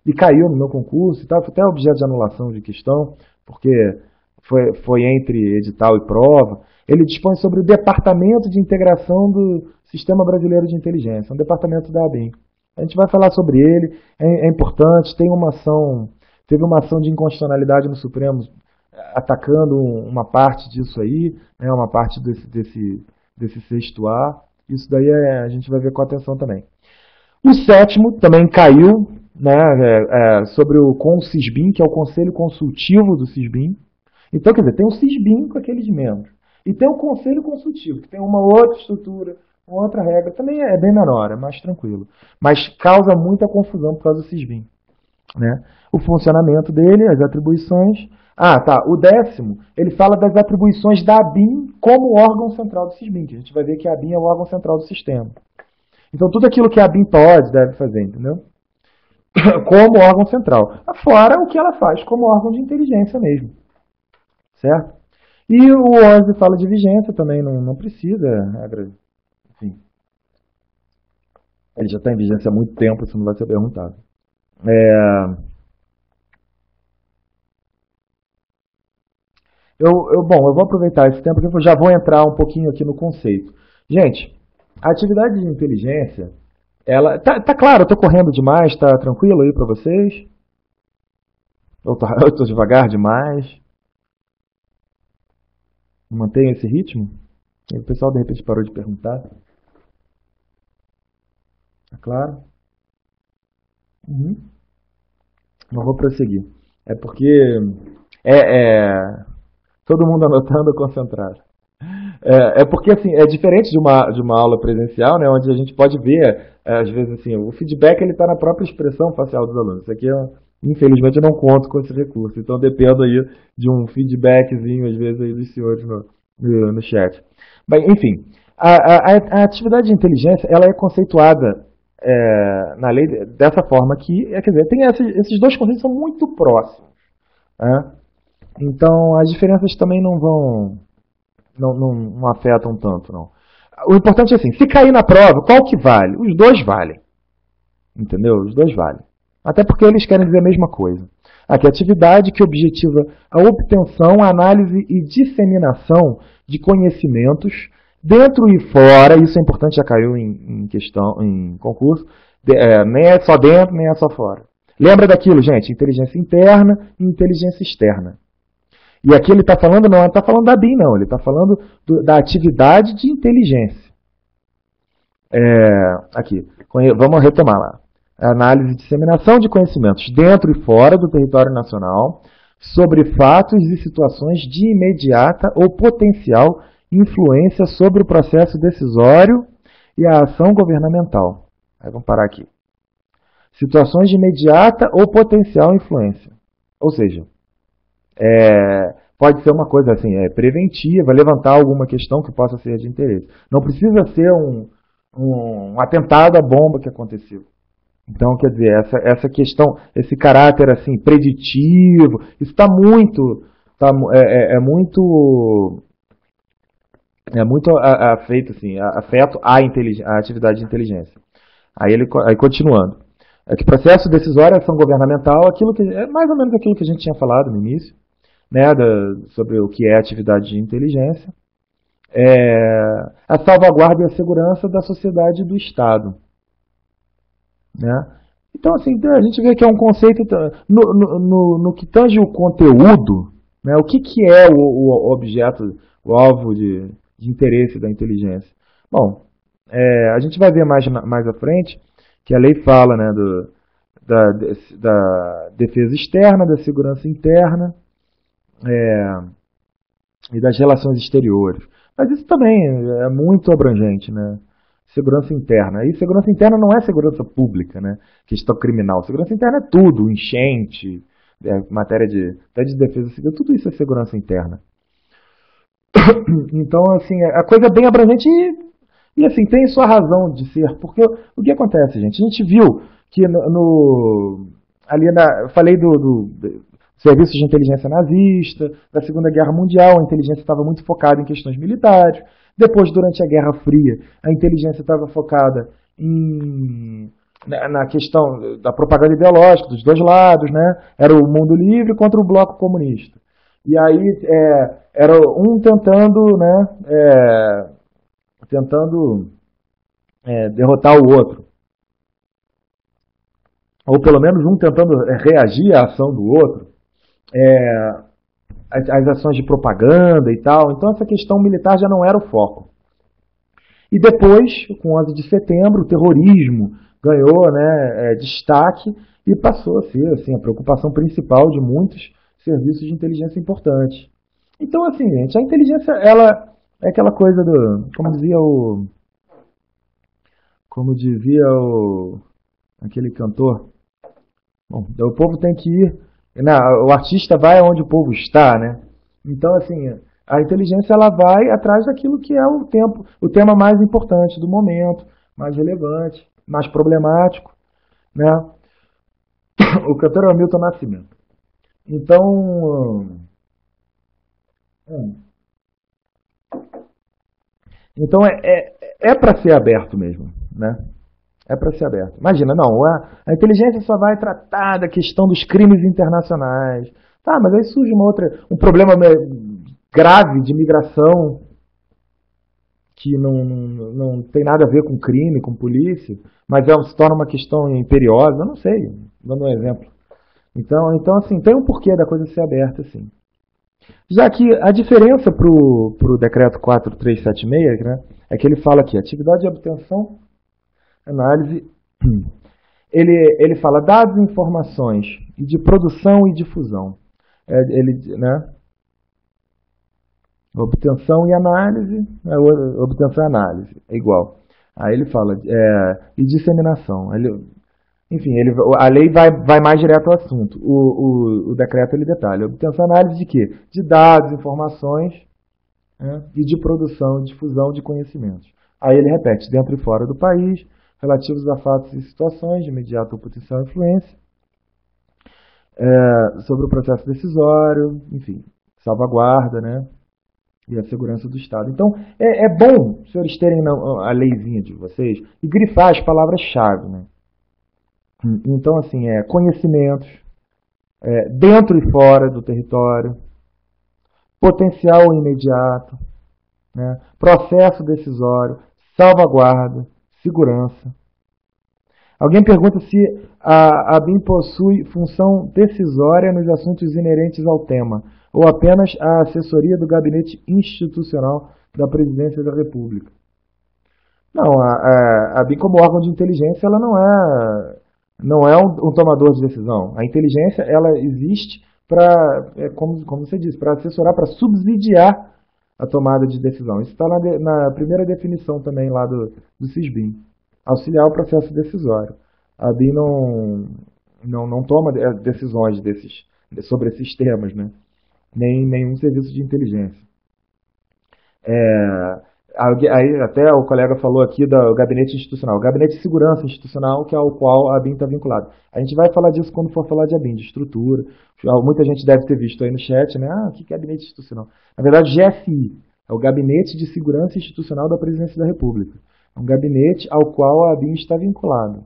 e caiu no meu concurso, e tal, foi até objeto de anulação de questão, porque foi entre edital e prova. Ele dispõe sobre o Departamento de Integração do Sistema Brasileiro de Inteligência, um departamento da ABIN. A gente vai falar sobre ele, é importante, teve uma ação de inconstitucionalidade no Supremo atacando uma parte disso aí, uma parte desse sexto A. Isso daí a gente vai ver com atenção também. O sétimo também caiu sobre o CONSISBim, que é o Conselho Consultivo do CISBim. Então, quer dizer, tem o CISBim com aqueles membros. E tem o Conselho Consultivo, que tem uma outra estrutura, uma outra regra. Também é bem menor, é mais tranquilo. Mas causa muita confusão por causa do CISBim. O funcionamento dele, as atribuições. O décimo, ele fala das atribuições da ABIN como órgão central do CISBim, que a gente vai ver que a ABIN é o órgão central do sistema. Então, tudo aquilo que a ABIN pode, deve fazer, entendeu? Como órgão central. Fora o que ela faz como órgão de inteligência mesmo. Certo? E o 11 fala de vigência também, não precisa, regra. Enfim. Ele já está em vigência há muito tempo, isso não vai ser perguntado. Bom, eu vou aproveitar esse tempo que eu já vou entrar um pouquinho aqui no conceito. Gente, a atividade de inteligência, ela tá claro, eu estou correndo demais, está tranquilo aí para vocês? Eu estou devagar demais? Mantenho esse ritmo? E o pessoal de repente parou de perguntar. Tá claro? Não vou prosseguir. É porque todo mundo anotando, concentrado. Porque assim, é diferente de uma aula presencial, né, onde a gente pode ver, às vezes, assim, o feedback está na própria expressão facial dos alunos. Isso aqui, infelizmente, eu não conto com esse recurso. Então, dependo aí de um feedbackzinho, às vezes, aí dos senhores no chat. Mas, enfim, a atividade de inteligência ela é conceituada na lei dessa forma que, quer dizer, tem esses dois conceitos são muito próximos. Então, as diferenças também não afetam tanto, não. O importante é assim, se cair na prova, qual que vale? Os dois valem. Entendeu? Os dois valem. Até porque eles querem dizer a mesma coisa. Aqui, atividade que objetiva a obtenção, análise e disseminação de conhecimentos dentro e fora, isso é importante, já caiu em concurso, nem é só dentro, nem é só fora. Lembra daquilo, gente? Inteligência interna e inteligência externa. E aqui ele está falando, não está falando da BIM, não. Ele está falando da atividade de inteligência. Aqui, vamos retomar lá. Análise e disseminação de conhecimentos dentro e fora do território nacional sobre fatos e situações de imediata ou potencial influência sobre o processo decisório e a ação governamental. Aí vamos parar aqui. Situações de imediata ou potencial influência. Ou seja, pode ser uma coisa assim, preventiva, levantar alguma questão que possa ser de interesse. Não precisa ser um atentado à bomba que aconteceu. Então, quer dizer, essa questão, esse caráter assim preditivo, isso está muito afeto assim, afeto à atividade de inteligência. Aí continuando. É que processo decisório é ação governamental, aquilo que é mais ou menos aquilo que a gente tinha falado no início, né, sobre o que é atividade de inteligência, a salvaguarda e a segurança da sociedade e do Estado. Né? Então, assim, a gente vê que é um conceito, no que tange o conteúdo, né, o que é o objeto, o alvo de interesse da inteligência? Bom, a gente vai ver mais à frente que a lei fala, né, da defesa externa, da segurança interna e das relações exteriores. Mas isso também é muito abrangente, né? Segurança interna. E segurança interna não é segurança pública, né? Questão criminal. Segurança interna é tudo, enchente, matéria até de defesa civil, tudo isso é segurança interna. Então, assim, a coisa é bem abrangente e assim, tem sua razão de ser. Porque o que acontece, gente? A gente viu que eu falei do serviços de inteligência nazista, da Segunda Guerra Mundial, a inteligência estava muito focada em questões militares. Depois, durante a Guerra Fria, a inteligência estava focada na questão da propaganda ideológica dos dois lados, né? Era o mundo livre contra o bloco comunista. E aí era um tentando, né, derrotar o outro. Ou pelo menos um tentando reagir à ação do outro. As ações de propaganda e tal. Então essa questão militar já não era o foco. E depois, com o 11 de setembro, o terrorismo ganhou, né, destaque e passou a ser assim, a preocupação principal de muitos serviços de inteligência importantes. Então, assim, gente, a inteligência, ela é aquela coisa do, como dizia aquele cantor, bom, o povo tem que ir, o artista vai onde o povo está, né? Então, assim, a inteligência ela vai atrás daquilo que é o tema mais importante do momento, mais relevante, mais problemático, né? O cantor é o Milton Nascimento. Então, é para ser aberto mesmo, né? É para ser aberto. Imagina, não, a inteligência só vai tratar da questão dos crimes internacionais. Tá, mas aí surge um problema grave de migração que não tem nada a ver com crime, com polícia, mas se torna uma questão imperiosa, eu não sei, dando um exemplo. Então, assim, tem um porquê da coisa ser aberta, assim. Já que a diferença para o decreto 4376, né, é que ele fala aqui, atividade de obtenção, análise, ele fala dados, informações de produção e difusão. Né, obtenção e análise, obtenção e análise, é igual. Aí ele fala, e disseminação. Enfim, a lei vai mais direto ao assunto. O decreto ele detalha. Obtenção e análise de quê? De dados, informações, né, e de produção e difusão de conhecimentos. Aí ele repete, dentro e fora do país, relativos a fatos e situações de imediata ou potencial influência, sobre o processo decisório, enfim, salvaguarda, né, e a segurança do Estado. Então, é bom os senhores terem a leizinha de vocês e grifar as palavras-chave, né? Então, assim, conhecimentos, dentro e fora do território, potencial imediato, né, processo decisório, salvaguarda, segurança. Alguém pergunta se a BIM possui função decisória nos assuntos inerentes ao tema, ou apenas a assessoria do gabinete institucional da Presidência da República. Não, a BIM como órgão de inteligência, ela não é um tomador de decisão. A inteligência, ela existe para, como você disse, para assessorar, para subsidiar a tomada de decisão. Isso está na primeira definição também lá do SISBIM. Auxiliar o processo decisório. A BIM não toma decisões sobre esses temas, né? Nem nenhum serviço de inteligência. Aí até o colega falou aqui do gabinete institucional. O gabinete de segurança institucional, que é ao qual a BIM está vinculada. A gente vai falar disso quando for falar de ABIN, de estrutura. Muita gente deve ter visto aí no chat, né? O que é gabinete institucional? Na verdade, GSI é o Gabinete de Segurança Institucional da Presidência da República. É um gabinete ao qual a ABIN está vinculada.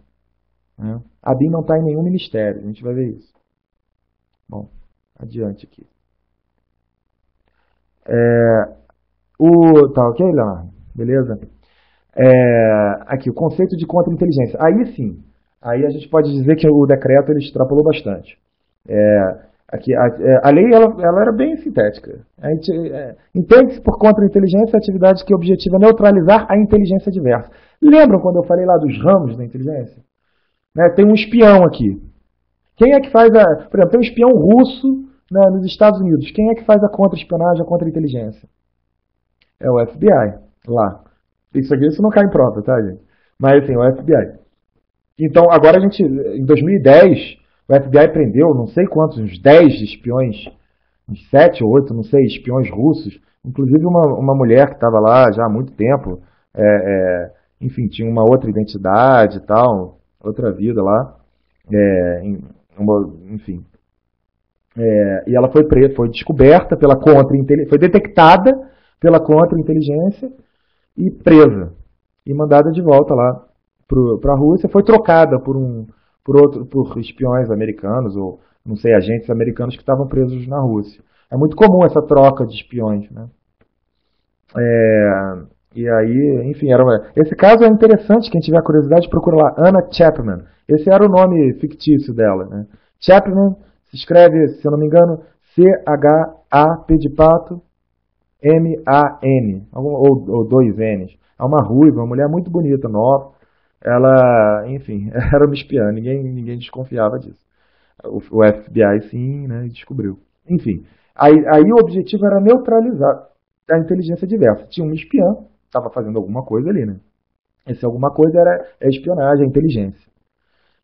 Né? A ABIN não está em nenhum ministério, a gente vai ver isso. Bom, adiante aqui. Tá ok, Leonardo? Beleza? Aqui, o conceito de contra-inteligência. Aí sim, aí a gente pode dizer que o decreto ele extrapolou bastante. Aqui, a lei ela era bem sintética. Entende-se por contra-inteligência a atividade que objetiva neutralizar a inteligência diversa. Lembram quando eu falei lá dos ramos da inteligência? Né, tem um espião aqui. Quem é que faz por exemplo, tem um espião russo, né, nos Estados Unidos. Quem é que faz a contra-espionagem, a contra-inteligência? É o FBI, lá. Isso não cai em prova, tá, gente? Mas, assim, o FBI. Então, agora a gente, em 2010, o FBI prendeu, não sei quantos, uns 10 espiões, uns 7 ou 8, não sei, espiões russos. Inclusive uma mulher que estava lá já há muito tempo, enfim, tinha uma outra identidade e tal, outra vida lá, enfim. E ela foi presa, foi descoberta pela contra-inteligência, foi detectada pela contra-inteligência e presa. E mandada de volta lá para a Rússia. Foi trocada por espiões americanos, ou não sei, agentes americanos que estavam presos na Rússia. É muito comum essa troca de espiões, né? E aí, enfim, esse caso é interessante, quem tiver curiosidade, procura lá, Anna Chapman. Esse era o nome fictício dela, né? Chapman se escreve, se eu não me engano, C-H-A-P de pato, M-A-N, ou dois N's. É uma ruiva, uma mulher muito bonita, nova. Ela, enfim, era uma espiã, ninguém desconfiava disso. O FBI sim, né, descobriu. Enfim, aí o objetivo era neutralizar a inteligência diversa. Tinha um espiã, estava fazendo alguma coisa ali, né? Esse alguma coisa era a espionagem, a inteligência.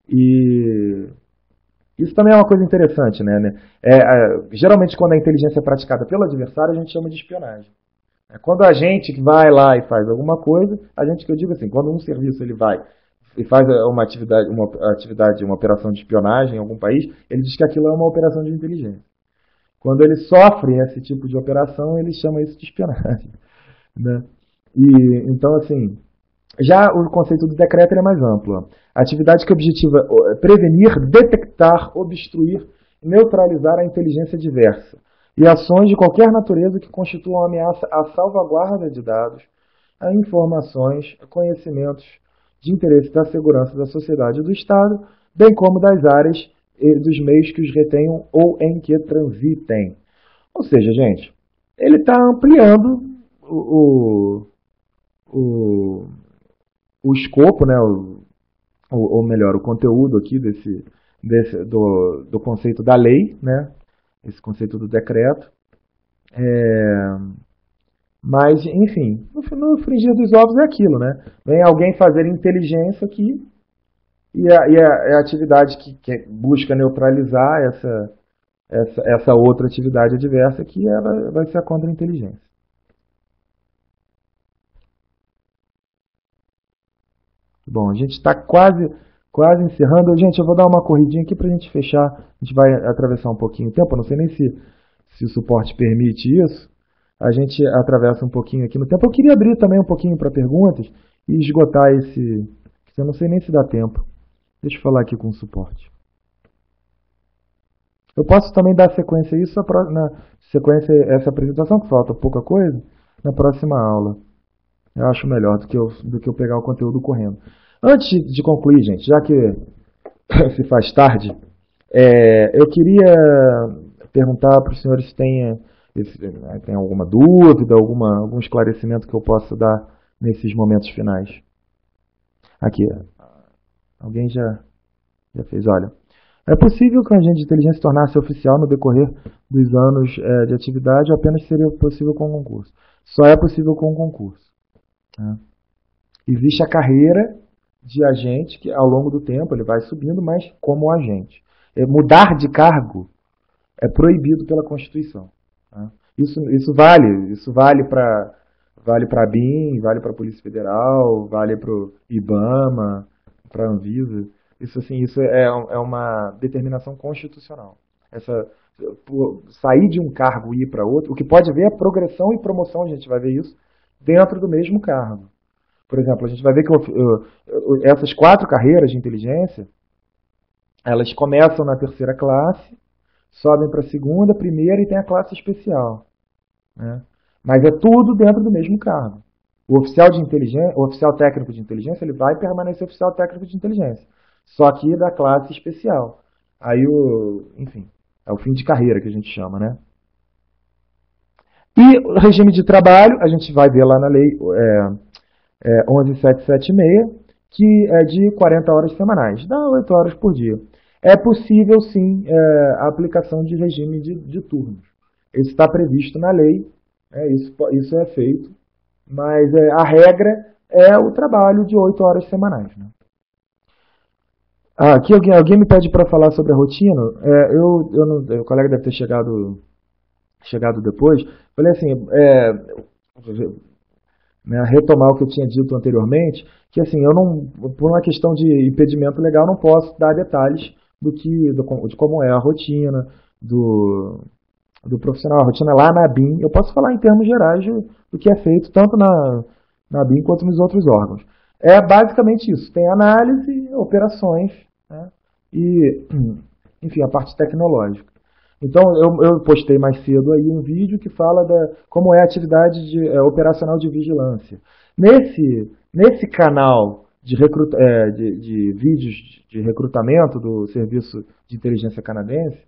E isso também é uma coisa interessante, né? Geralmente, quando a inteligência é praticada pelo adversário, a gente chama de espionagem. Quando a gente vai lá e faz alguma coisa, a gente, que eu digo assim, quando um serviço ele vai e faz uma atividade, uma operação de espionagem em algum país, ele diz que aquilo é uma operação de inteligência. Quando ele sofre esse tipo de operação, ele chama isso de espionagem. Né? E, então, assim, já o conceito do decreto é mais amplo. A atividade que objetiva prevenir, detectar, obstruir, neutralizar a inteligência diversa e ações de qualquer natureza que constituam ameaça à salvaguarda de dados, a informações, a conhecimentos de interesse da segurança da sociedade e do Estado, bem como das áreas e dos meios que os retenham ou em que transitem. Ou seja, gente, ele está ampliando o escopo, né, ou melhor, o conteúdo aqui do conceito da lei, né, esse conceito do decreto. Mas, enfim, no frigir dos ovos é aquilo, né? Vem alguém fazer inteligência aqui e a atividade que busca neutralizar essa outra atividade adversa aqui, ela vai ser a contra-inteligência. Bom, a gente está quase encerrando. Gente, eu vou dar uma corridinha aqui para a gente fechar. A gente vai atravessar um pouquinho o tempo. Eu não sei nem se o suporte permite isso. A gente atravessa um pouquinho aqui no tempo. Eu queria abrir também um pouquinho para perguntas e esgotar esse... Eu não sei nem se dá tempo. Deixa eu falar aqui com o suporte. Eu posso também dar sequência a isso na sequência essa apresentação, que falta pouca coisa, na próxima aula. Eu acho melhor do que eu pegar o conteúdo correndo. Antes de concluir, gente, já que se faz tarde, eu queria perguntar para os senhores se tem alguma dúvida, algum esclarecimento que eu possa dar nesses momentos finais. Aqui, alguém já fez, olha. É possível que o agente de inteligência tornasse oficial no decorrer dos anos de atividade ou apenas seria possível com concurso? Só é possível com concurso. Tá? Existe a carreira de agente que ao longo do tempo ele vai subindo, mas como agente. Mudar de cargo é proibido pela Constituição. Tá? Isso vale para a BIM, vale para a Polícia Federal, vale para o IBAMA, para a Anvisa. Isso é uma determinação constitucional. Sair de um cargo e ir para outro, o que pode haver é progressão e promoção, a gente vai ver isso, dentro do mesmo cargo. Por exemplo, a gente vai ver que essas 4 carreiras de inteligência, elas começam na terceira classe, sobem para a segunda, primeira e tem a classe especial, né? Mas é tudo dentro do mesmo cargo. O oficial de inteligência, o oficial técnico de inteligência, ele vai permanecer oficial técnico de inteligência, só que da classe especial. Aí enfim, é o fim de carreira que a gente chama, né? E o regime de trabalho, a gente vai ver lá na lei 11.776, que é de 40 horas semanais, dá 8 horas por dia. É possível, sim, a aplicação de regime de turnos. Isso está previsto na lei, isso é feito, mas a regra é o trabalho de 8 horas semanais, né? Aqui alguém me pede para falar sobre a rotina. O colega deve ter chegado depois. Falei assim, retomar o que eu tinha dito anteriormente, que assim, eu não, por uma questão de impedimento legal, não posso dar detalhes de como é a rotina do profissional, a rotina lá na BIM. Eu posso falar em termos gerais do que é feito tanto na BIM quanto nos outros órgãos. É basicamente isso. Tem análise, operações, né, e, enfim, a parte tecnológica. Então, eu postei mais cedo aí um vídeo que fala como é a atividade operacional de vigilância. Nesse canal de vídeos de recrutamento do Serviço de Inteligência Canadense,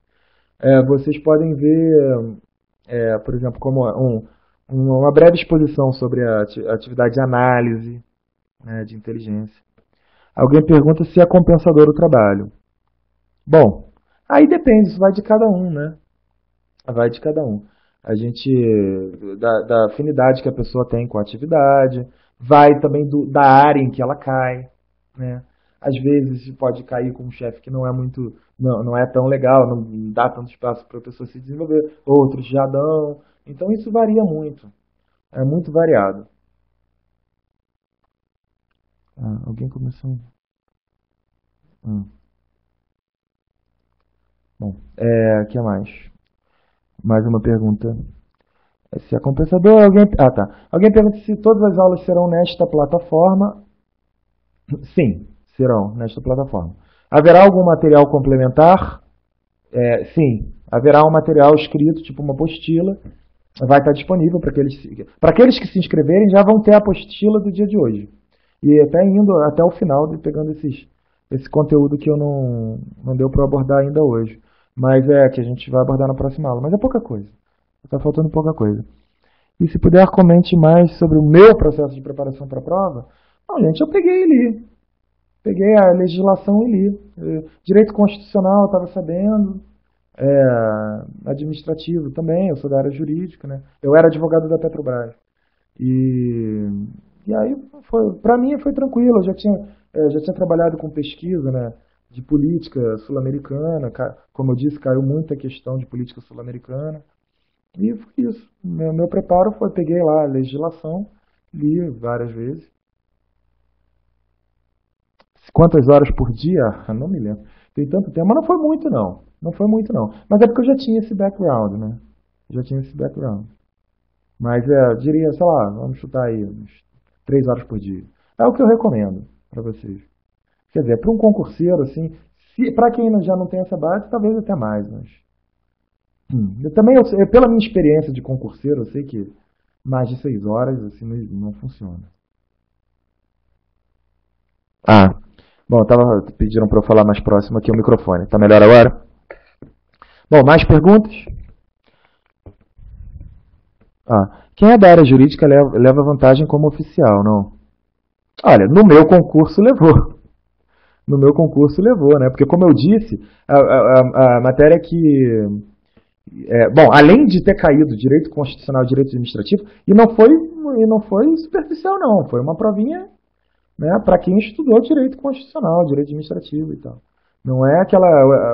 vocês podem ver, por exemplo, como uma breve exposição sobre a atividade de análise, né, de inteligência. Alguém pergunta se é compensador o trabalho. Bom, aí depende, isso vai de cada um, né? Vai de cada um. A gente, da afinidade que a pessoa tem com a atividade, vai também da área em que ela cai, né? Às vezes pode cair com um chefe que não é tão legal, não dá tanto espaço para a pessoa se desenvolver, outros já dão. Então isso varia muito, é muito variado. Alguém começou? Bom, o que mais? Mais uma pergunta. Se é compensador, Alguém pergunta se todas as aulas serão nesta plataforma. Sim, serão nesta plataforma. Haverá algum material complementar? Sim, haverá um material escrito, tipo uma apostila. Vai estar disponível para aqueles que se inscreverem, já vão ter a apostila do dia de hoje. E até indo até o final, pegando esse conteúdo que eu não deu para abordar ainda hoje. Mas que a gente vai abordar na próxima aula. Mas é pouca coisa. Está faltando pouca coisa. E se puder, comente mais sobre o meu processo de preparação para a prova. Não, gente, eu peguei e li. Peguei a legislação e li. Direito constitucional, eu estava sabendo. Administrativo também, eu sou da área jurídica, né? Eu era advogado da Petrobras. E aí, para mim, foi tranquilo. Eu já tinha trabalhado com pesquisa, né, de política sul-americana. Como eu disse, caiu muita questão de política sul-americana. E foi isso. Meu preparo peguei lá a legislação, li várias vezes. Quantas horas por dia? Não me lembro. Tem tanto tempo, mas não foi muito não. Não foi muito não. Mas é porque eu já tinha esse background, né? Já tinha esse background. Mas eu diria, sei lá, vamos chutar aí, uns 3 horas por dia. É o que eu recomendo para vocês. Quer dizer, para um concurseiro, assim, para quem já não tem essa base, talvez até mais, mas... pela minha experiência de concurseiro, eu sei que mais de 6 horas assim não funciona. Bom, pediram para eu falar mais próximo aqui o microfone. Tá melhor agora? Bom, mais perguntas? Quem é da área jurídica leva vantagem como oficial, não? Olha, no meu concurso levou. No meu concurso levou, né? Porque como eu disse, a matéria que... bom, além de ter caído direito constitucional e direito administrativo, e não foi superficial não, foi uma provinha, né, para quem estudou direito constitucional, direito administrativo e tal. Não é aquela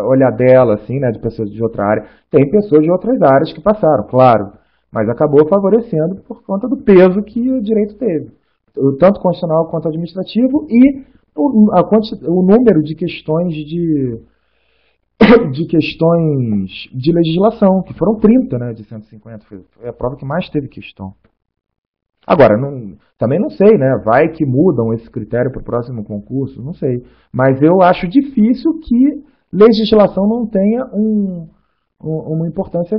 olhadela assim, né, de pessoas de outra área. Tem pessoas de outras áreas que passaram, claro, mas acabou favorecendo por conta do peso que o direito teve, tanto constitucional quanto administrativo, e o número de questões de legislação, que foram 30, né, de 150. Foi a prova que mais teve questão. Agora, também não sei, né? Vai que mudam esse critério para o próximo concurso, não sei. Mas eu acho difícil que legislação não tenha uma importância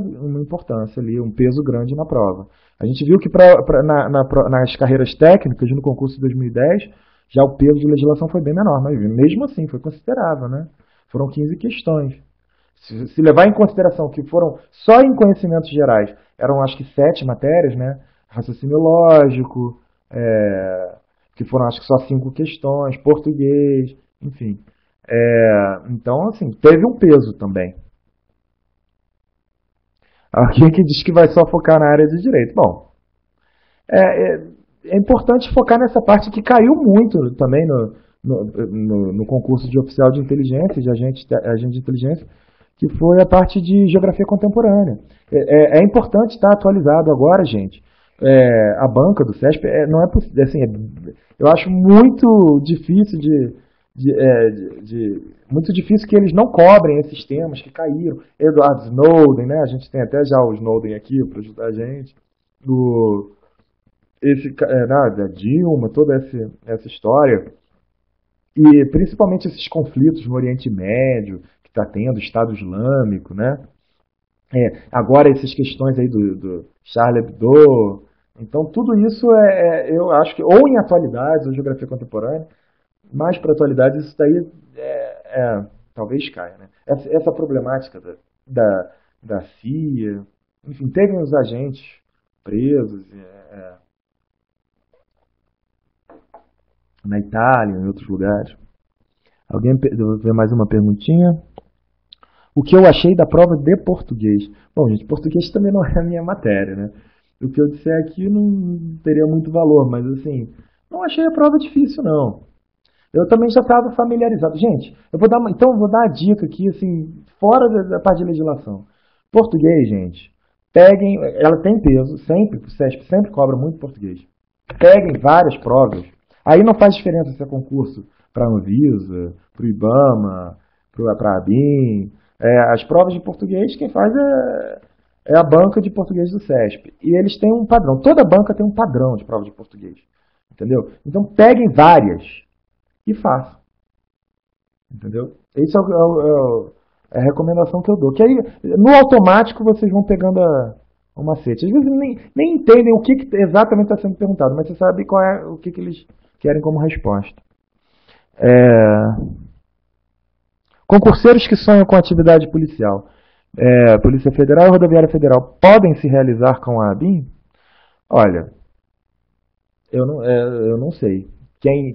ali, um peso grande na prova. A gente viu que nas carreiras técnicas, no concurso de 2010, já o peso de legislação foi bem menor, mas mesmo assim foi considerável, né? Foram 15 questões. Se levar em consideração que foram só em conhecimentos gerais, eram acho que 7 matérias, né? Raciocínio lógico, que foram acho que só 5 questões, português, enfim. Então, assim, teve um peso também. Alguém que diz que vai só focar na área de direito. Bom, é, é, é importante focar nessa parte que caiu muito também no concurso de oficial de inteligência, de agente de inteligência, que foi a parte de geografia contemporânea. É importante estar atualizado agora, gente. A banca do CESP não é possível, assim, eu acho muito difícil muito difícil que eles não cobrem esses temas que caíram. Edward Snowden, né? A gente tem até já o Snowden aqui para ajudar a gente. Da Dilma, toda essa história. E principalmente esses conflitos no Oriente Médio, que está tendo, Estado Islâmico, né? Agora essas questões aí do Charlie Hebdo. Então tudo isso eu acho que, ou em atualidades, ou geografia contemporânea, mais para atualidades, isso daí talvez caia, né? Essa problemática da CIA, enfim, teve uns agentes presos na Itália, em outros lugares. Vou ver mais uma perguntinha. O que eu achei da prova de português? Bom, gente, português também não é a minha matéria, né? O que eu disser aqui não teria muito valor, mas assim, não achei a prova difícil, não. Eu também já estava familiarizado. Gente, então eu vou dar a dica aqui, assim, fora da parte de legislação. Português, gente, peguem, ela tem peso, sempre, o CESP sempre cobra muito português. Peguem várias provas. Aí não faz diferença se é concurso para a Anvisa, para o IBAMA, para a ABIN. As provas de português, quem faz é a banca de português do CESP. E eles têm um padrão. Toda banca tem um padrão de prova de português. Entendeu? Então peguem várias e façam. Entendeu? Essa é a recomendação que eu dou. Que aí, no automático, vocês vão pegando o macete. Às vezes nem entendem o que exatamente está sendo perguntado, mas você sabe o que eles querem como resposta. Concurseiros que sonham com atividade policial, Polícia Federal e Rodoviária Federal, podem se realizar com a ABIN? Olha, eu não sei. Quem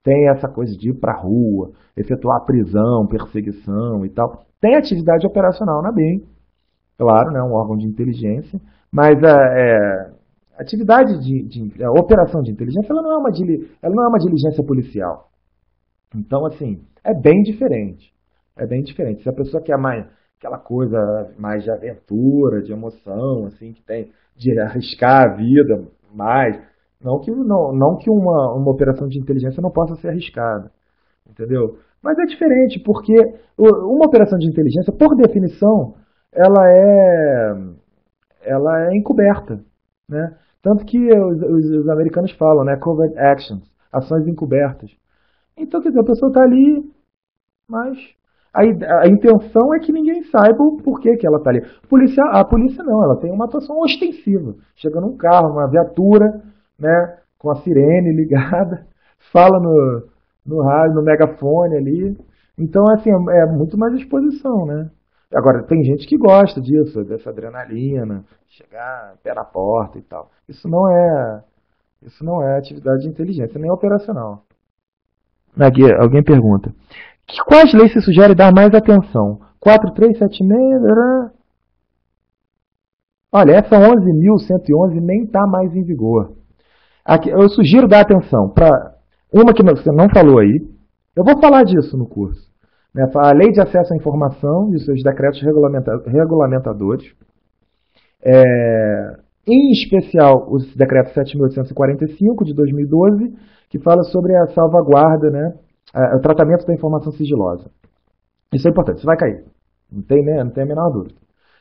tem essa coisa de ir para a rua, efetuar prisão, perseguição e tal, tem atividade operacional na ABIN, claro, né, um órgão de inteligência, mas a atividade a operação de inteligência ela não é uma diligência policial. Então, assim, é bem diferente. É bem diferente. Se a pessoa quer mais aquela coisa mais de aventura, de emoção, assim, que tem de arriscar a vida mais, não que uma operação de inteligência não possa ser arriscada, entendeu? Mas é diferente, porque uma operação de inteligência, por definição, ela é encoberta, né? Tanto que os americanos falam, né? Covert actions, ações encobertas. Então, quer dizer, a pessoa está ali, mas a intenção é que ninguém saiba o porquê que ela está ali. A polícia não, ela tem uma atuação ostensiva. Chega num carro, uma viatura, né, com a sirene ligada, fala no rádio, no megafone ali. Então, assim, é muito mais exposição, né? Agora, tem gente que gosta disso, dessa adrenalina, chegar pé na porta e tal. Isso não é atividade de inteligência, nem operacional. Aqui, alguém pergunta. Quais leis se sugere dar mais atenção? 4376? Olha, essa 11.111 nem está mais em vigor. Aqui, eu sugiro dar atenção para uma que você não falou aí. Eu vou falar disso no curso. Né? A Lei de Acesso à Informação e os seus decretos regulamentadores. Em especial, o decreto 7.845 de 2012, que fala sobre a salvaguarda, né, o tratamento da informação sigilosa. Isso é importante, isso vai cair. Não tem a menor dúvida.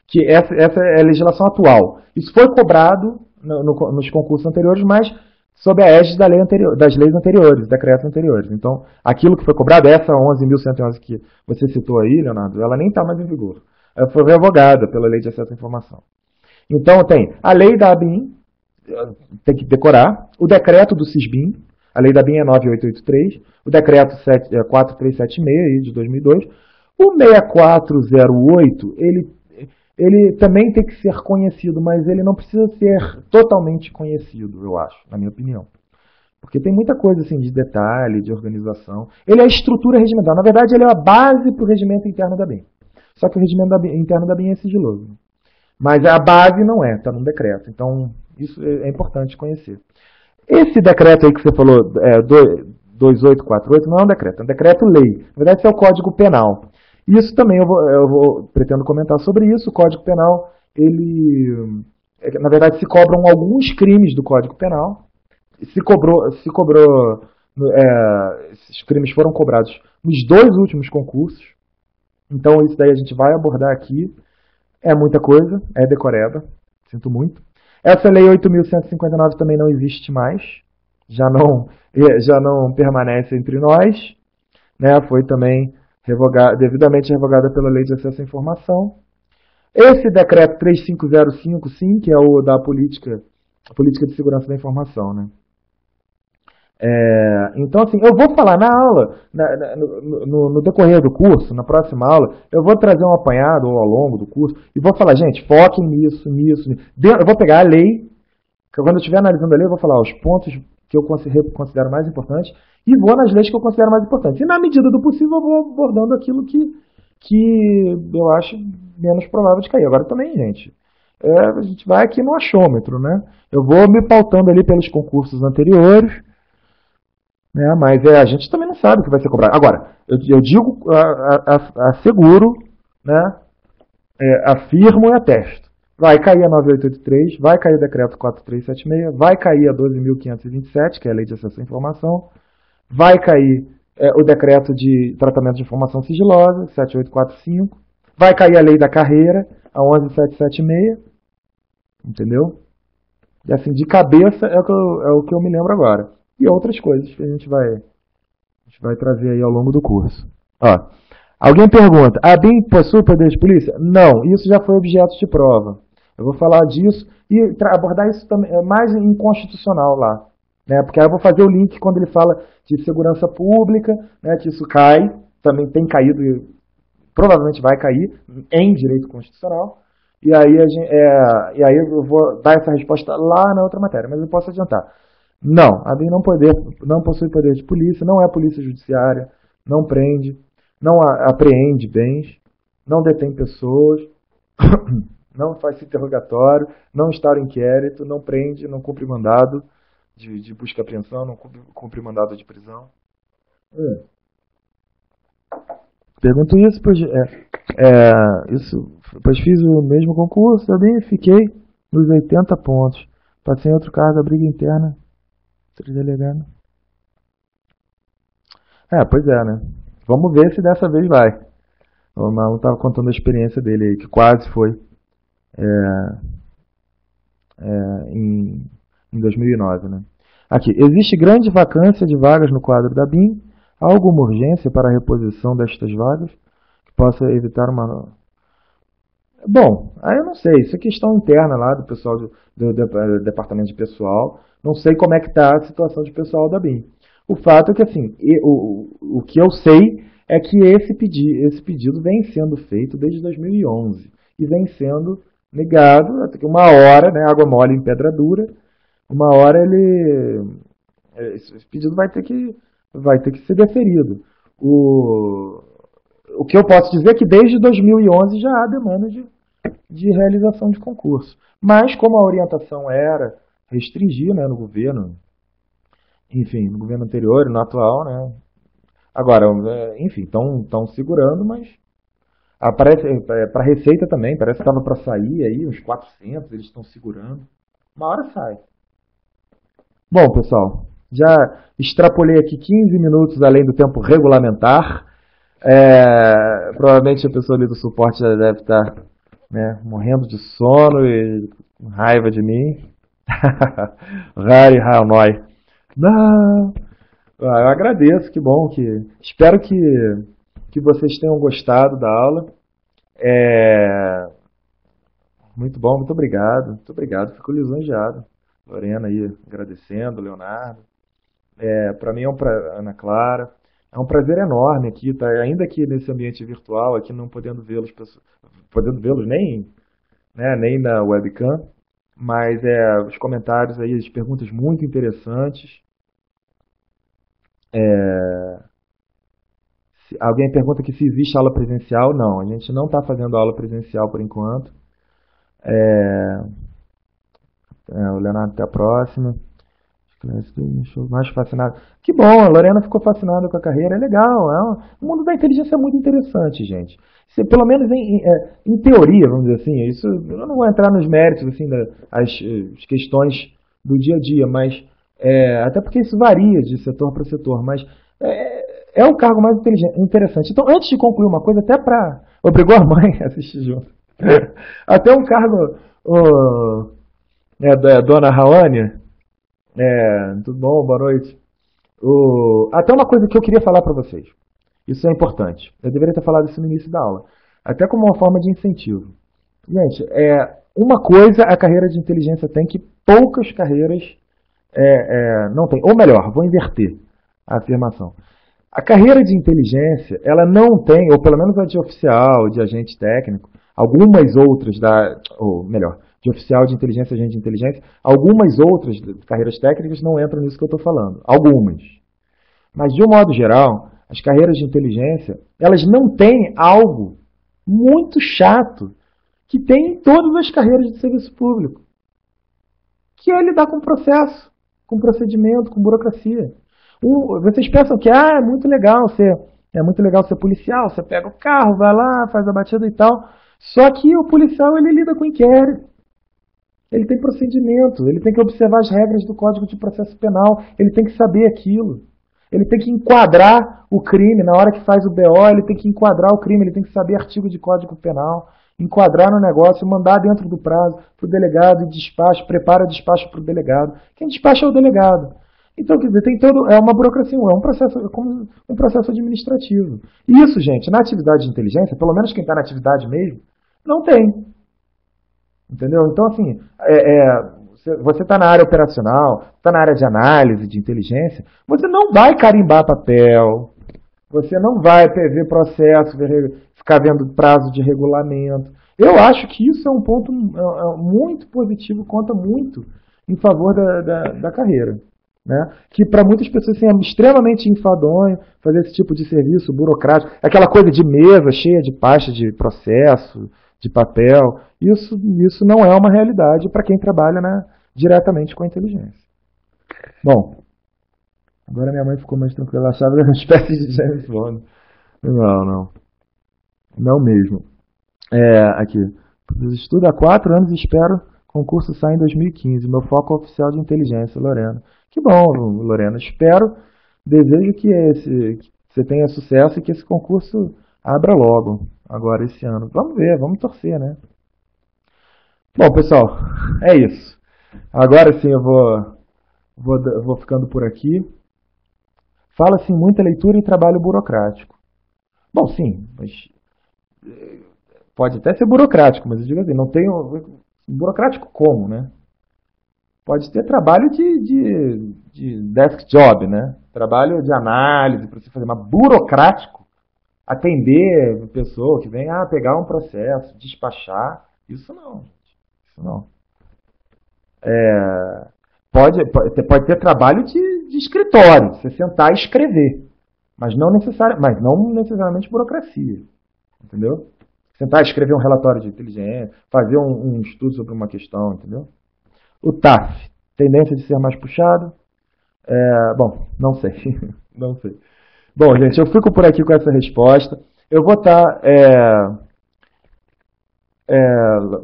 Que essa é a legislação atual. Isso foi cobrado nos concursos anteriores, mas sob a égide da lei anterior, das leis anteriores, decretos anteriores. Então, aquilo que foi cobrado, essa 11.111 que você citou aí, Leonardo, ela nem está mais em vigor. Ela foi revogada pela Lei de Acesso à Informação. Então, tem a lei da ABIN, tem que decorar, o decreto do CISBIN, a lei da ABIN é 9883, o decreto 4376 aí, de 2002, o 6408, ele também tem que ser conhecido, mas ele não precisa ser totalmente conhecido, eu acho, na minha opinião. Porque tem muita coisa assim de detalhe, de organização. Ele é a estrutura regimental. Na verdade, ele é a base para o regimento interno da BIM. Só que o regimento interno da BIM é sigiloso. Mas a base não é, está num decreto. Então, isso é importante conhecer. Esse decreto aí que você falou, 2848, não é um decreto, é um decreto-lei. Na verdade, isso é o Código Penal. Isso também pretendo comentar sobre isso. O Código Penal, na verdade, se cobram alguns crimes do Código Penal. Esses crimes foram cobrados nos 2 últimos concursos. Então, isso daí a gente vai abordar aqui. É muita coisa, é decoreba, sinto muito. Essa lei 8.159 também não existe mais, já não permanece entre nós, né? Foi também devidamente revogada pela Lei de Acesso à Informação. Esse decreto 3505, sim, que é o da política de segurança da informação, né? Então, assim, eu vou falar na aula, no decorrer do curso, na próxima aula, eu vou trazer um apanhado ao longo do curso e vou falar, gente, foquem nisso. Eu vou pegar a lei, quando eu estiver analisando a lei, eu vou falar os pontos que eu considero mais importantes e vou nas leis que eu considero mais importantes. E, na medida do possível, eu vou abordando aquilo que eu acho menos provável de cair. Agora, também, gente, a gente vai aqui no achômetro, né? Eu vou me pautando ali pelos concursos anteriores, né, mas a gente também não sabe o que vai ser cobrado. Agora, eu digo, asseguro, né, afirmo e atesto. Vai cair a 9883, vai cair o decreto 4376, vai cair a 12.527, que é a Lei de Acesso à Informação, vai cair o decreto de tratamento de informação sigilosa, 7845, vai cair a Lei da Carreira, a 11776, entendeu? E assim, de cabeça é o que eu me lembro agora. E outras coisas que a gente vai trazer aí ao longo do curso. Ó, alguém pergunta, a BIM possui poder de polícia? Não, isso já foi objeto de prova. Eu vou falar disso e abordar isso também mais inconstitucional lá. Né? Porque aí eu vou fazer o link quando ele fala de segurança pública, né, que isso cai, também tem caído e provavelmente vai cair em direito constitucional. E aí eu vou dar essa resposta lá na outra matéria, mas eu posso adiantar. Não, a BIM não possui poder de polícia, não é polícia judiciária, não prende, não apreende bens, não detém pessoas, não faz interrogatório, não instaura inquérito, não prende, não cumpre mandado de busca e apreensão, não cumpre mandado de prisão. Pergunto isso, pois fiz o mesmo concurso, também fiquei nos 80 pontos. Passei em outro cargo, a briga interna. Delegado. Pois é, né? Vamos ver se dessa vez vai. O Marlon estava contando a experiência dele aí, que quase foi em 2009, né? Aqui, existe grande vacância de vagas no quadro da BIM? Há alguma urgência para a reposição destas vagas que possa evitar uma... Bom, aí eu não sei, isso é questão interna lá do pessoal do departamento de pessoal. Não sei como é que está a situação de pessoal da BIM. O fato é que, assim, o que eu sei é que esse pedido vem sendo feito desde 2011 e vem sendo negado, até que uma hora, né, água mole em pedra dura, uma hora esse pedido vai ter que ser deferido. O que eu posso dizer é que desde 2011 já há demanda de realização de concurso. Mas como a orientação era restringir, né, no governo, enfim, no governo anterior e no atual, né? Agora, enfim, estão segurando, mas para a Receita também, parece que estava para sair aí, uns 400, eles estão segurando. Uma hora sai. Bom, pessoal, já extrapolei aqui 15 minutos além do tempo regulamentar. Provavelmente a pessoa ali do suporte já deve estar, né, morrendo de sono e com raiva de mim. Harry Hanoi. Não. Eu agradeço, que bom que. Espero que vocês tenham gostado da aula. É, muito bom, muito obrigado. Muito obrigado, fico lisonjeado. Lorena aí agradecendo, Leonardo. Para mim é Ana Clara, é um prazer enorme aqui, tá? Ainda aqui nesse ambiente virtual, aqui não podendo vê-los, podendo vê-los nem, né, nem na webcam, mas os comentários aí, as perguntas muito interessantes. Alguém pergunta aqui se existe aula presencial. Não, a gente não está fazendo aula presencial por enquanto. O Leonardo, até a próxima. Mais fascinado. Que bom, a Lorena ficou fascinada com a carreira, é legal. O mundo da inteligência é muito interessante, gente. Pelo menos em teoria, vamos dizer assim, isso, eu não vou entrar nos méritos, assim, as questões do dia, mas até porque isso varia de setor para setor, mas é o cargo mais interessante. Então, antes de concluir uma coisa, até para... Obrigou a mãe a assistir junto. Até um cargo... Dona Raoni, tudo bom? Boa noite. Até uma coisa que eu queria falar para vocês. Isso é importante. Eu deveria ter falado isso no início da aula. Até como uma forma de incentivo. Gente, uma coisa a carreira de inteligência tem que poucas carreiras não tem. Ou melhor, vou inverter a afirmação. A carreira de inteligência, ela não tem, ou pelo menos a de oficial, de agente técnico, algumas outras ou melhor, de oficial de inteligência, agente de inteligência, algumas outras carreiras técnicas não entram nisso que eu estou falando. Algumas. Mas, de um modo geral, as carreiras de inteligência, elas não têm algo muito chato que tem em todas as carreiras de serviço público, que é lidar com processo, com procedimento, com burocracia. Vocês pensam que é muito legal ser policial, você pega o carro, vai lá, faz a batida e tal. Só que o policial ele lida com inquérito. Ele tem procedimento, ele tem que observar as regras do Código de Processo Penal, ele tem que saber aquilo. Ele tem que enquadrar o crime, na hora que faz o BO, ele tem que enquadrar o crime, ele tem que saber artigo de Código Penal, enquadrar no negócio, mandar dentro do prazo para o delegado e despacho, prepara despacho para o delegado. Quem despacha é o delegado. Então, quer dizer, é uma burocracia, é como um processo administrativo. E isso, gente, na atividade de inteligência, pelo menos quem está na atividade mesmo, não tem. Entendeu? Então, assim, você está na área operacional, está na área de análise, de inteligência, você não vai carimbar papel, você não vai ver processo, ficar vendo prazo de regulamento. Eu acho que isso é um ponto muito positivo, conta muito em favor da carreira. Né? Que para muitas pessoas assim, é extremamente enfadonho fazer esse tipo de serviço burocrático, aquela coisa de mesa cheia de pasta de processo, de papel, isso não é uma realidade para quem trabalha diretamente com a inteligência. Bom, agora minha mãe ficou mais tranquila, ela achava que era uma espécie de James Bond. Não mesmo. Aqui, estudo há 4 anos e espero concurso sai em 2015. Meu foco é oficial de inteligência, Lorena. Que bom, Lorena. Espero, desejo que você tenha sucesso e que esse concurso abra logo, agora esse ano. Vamos ver, vamos torcer, né? Bom, pessoal, é isso. Agora sim eu vou ficando por aqui. Fala-se em muita leitura e trabalho burocrático. Bom, sim, mas pode até ser burocrático, mas eu digo assim, não tem burocrático como, né? Pode ter trabalho de desk job, né? Trabalho de análise para você fazer, mas burocrático, atender a pessoa que vem pegar um processo, despachar, isso não, gente. Isso não. Pode ter trabalho de escritório, você sentar e escrever, mas não necessariamente burocracia, entendeu? Sentar e escrever um relatório de inteligência, fazer um estudo sobre uma questão, entendeu? O TAF, tendência de ser mais puxado? Bom, não sei. Não sei. Bom, gente, eu fico por aqui com essa resposta. Eu vou estar...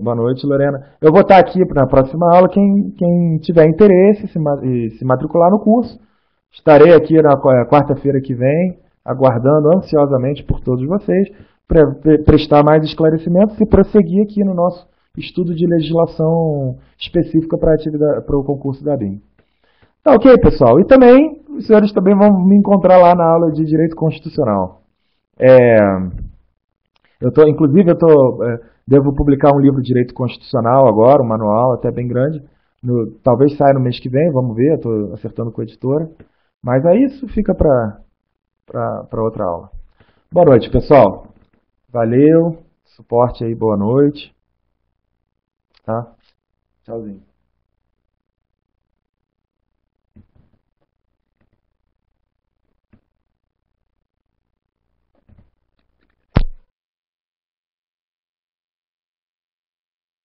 boa noite, Lorena. Eu vou estar aqui na próxima aula. Quem tiver interesse e se matricular no curso, estarei aqui na quarta-feira que vem, aguardando ansiosamente por todos vocês, para prestar mais esclarecimentos e prosseguir aqui no nosso estudo de legislação específica para o concurso da BIM. Tá ok, pessoal? E também, os senhores também vão me encontrar lá na aula de Direito Constitucional. Inclusive, devo publicar um livro de Direito Constitucional agora, um manual até bem grande. Talvez saia no mês que vem, vamos ver, estou acertando com a editora. Mas aí isso fica para outra aula. Boa noite, pessoal. Valeu, suporte aí, boa noite. Tá? Tchauzinho.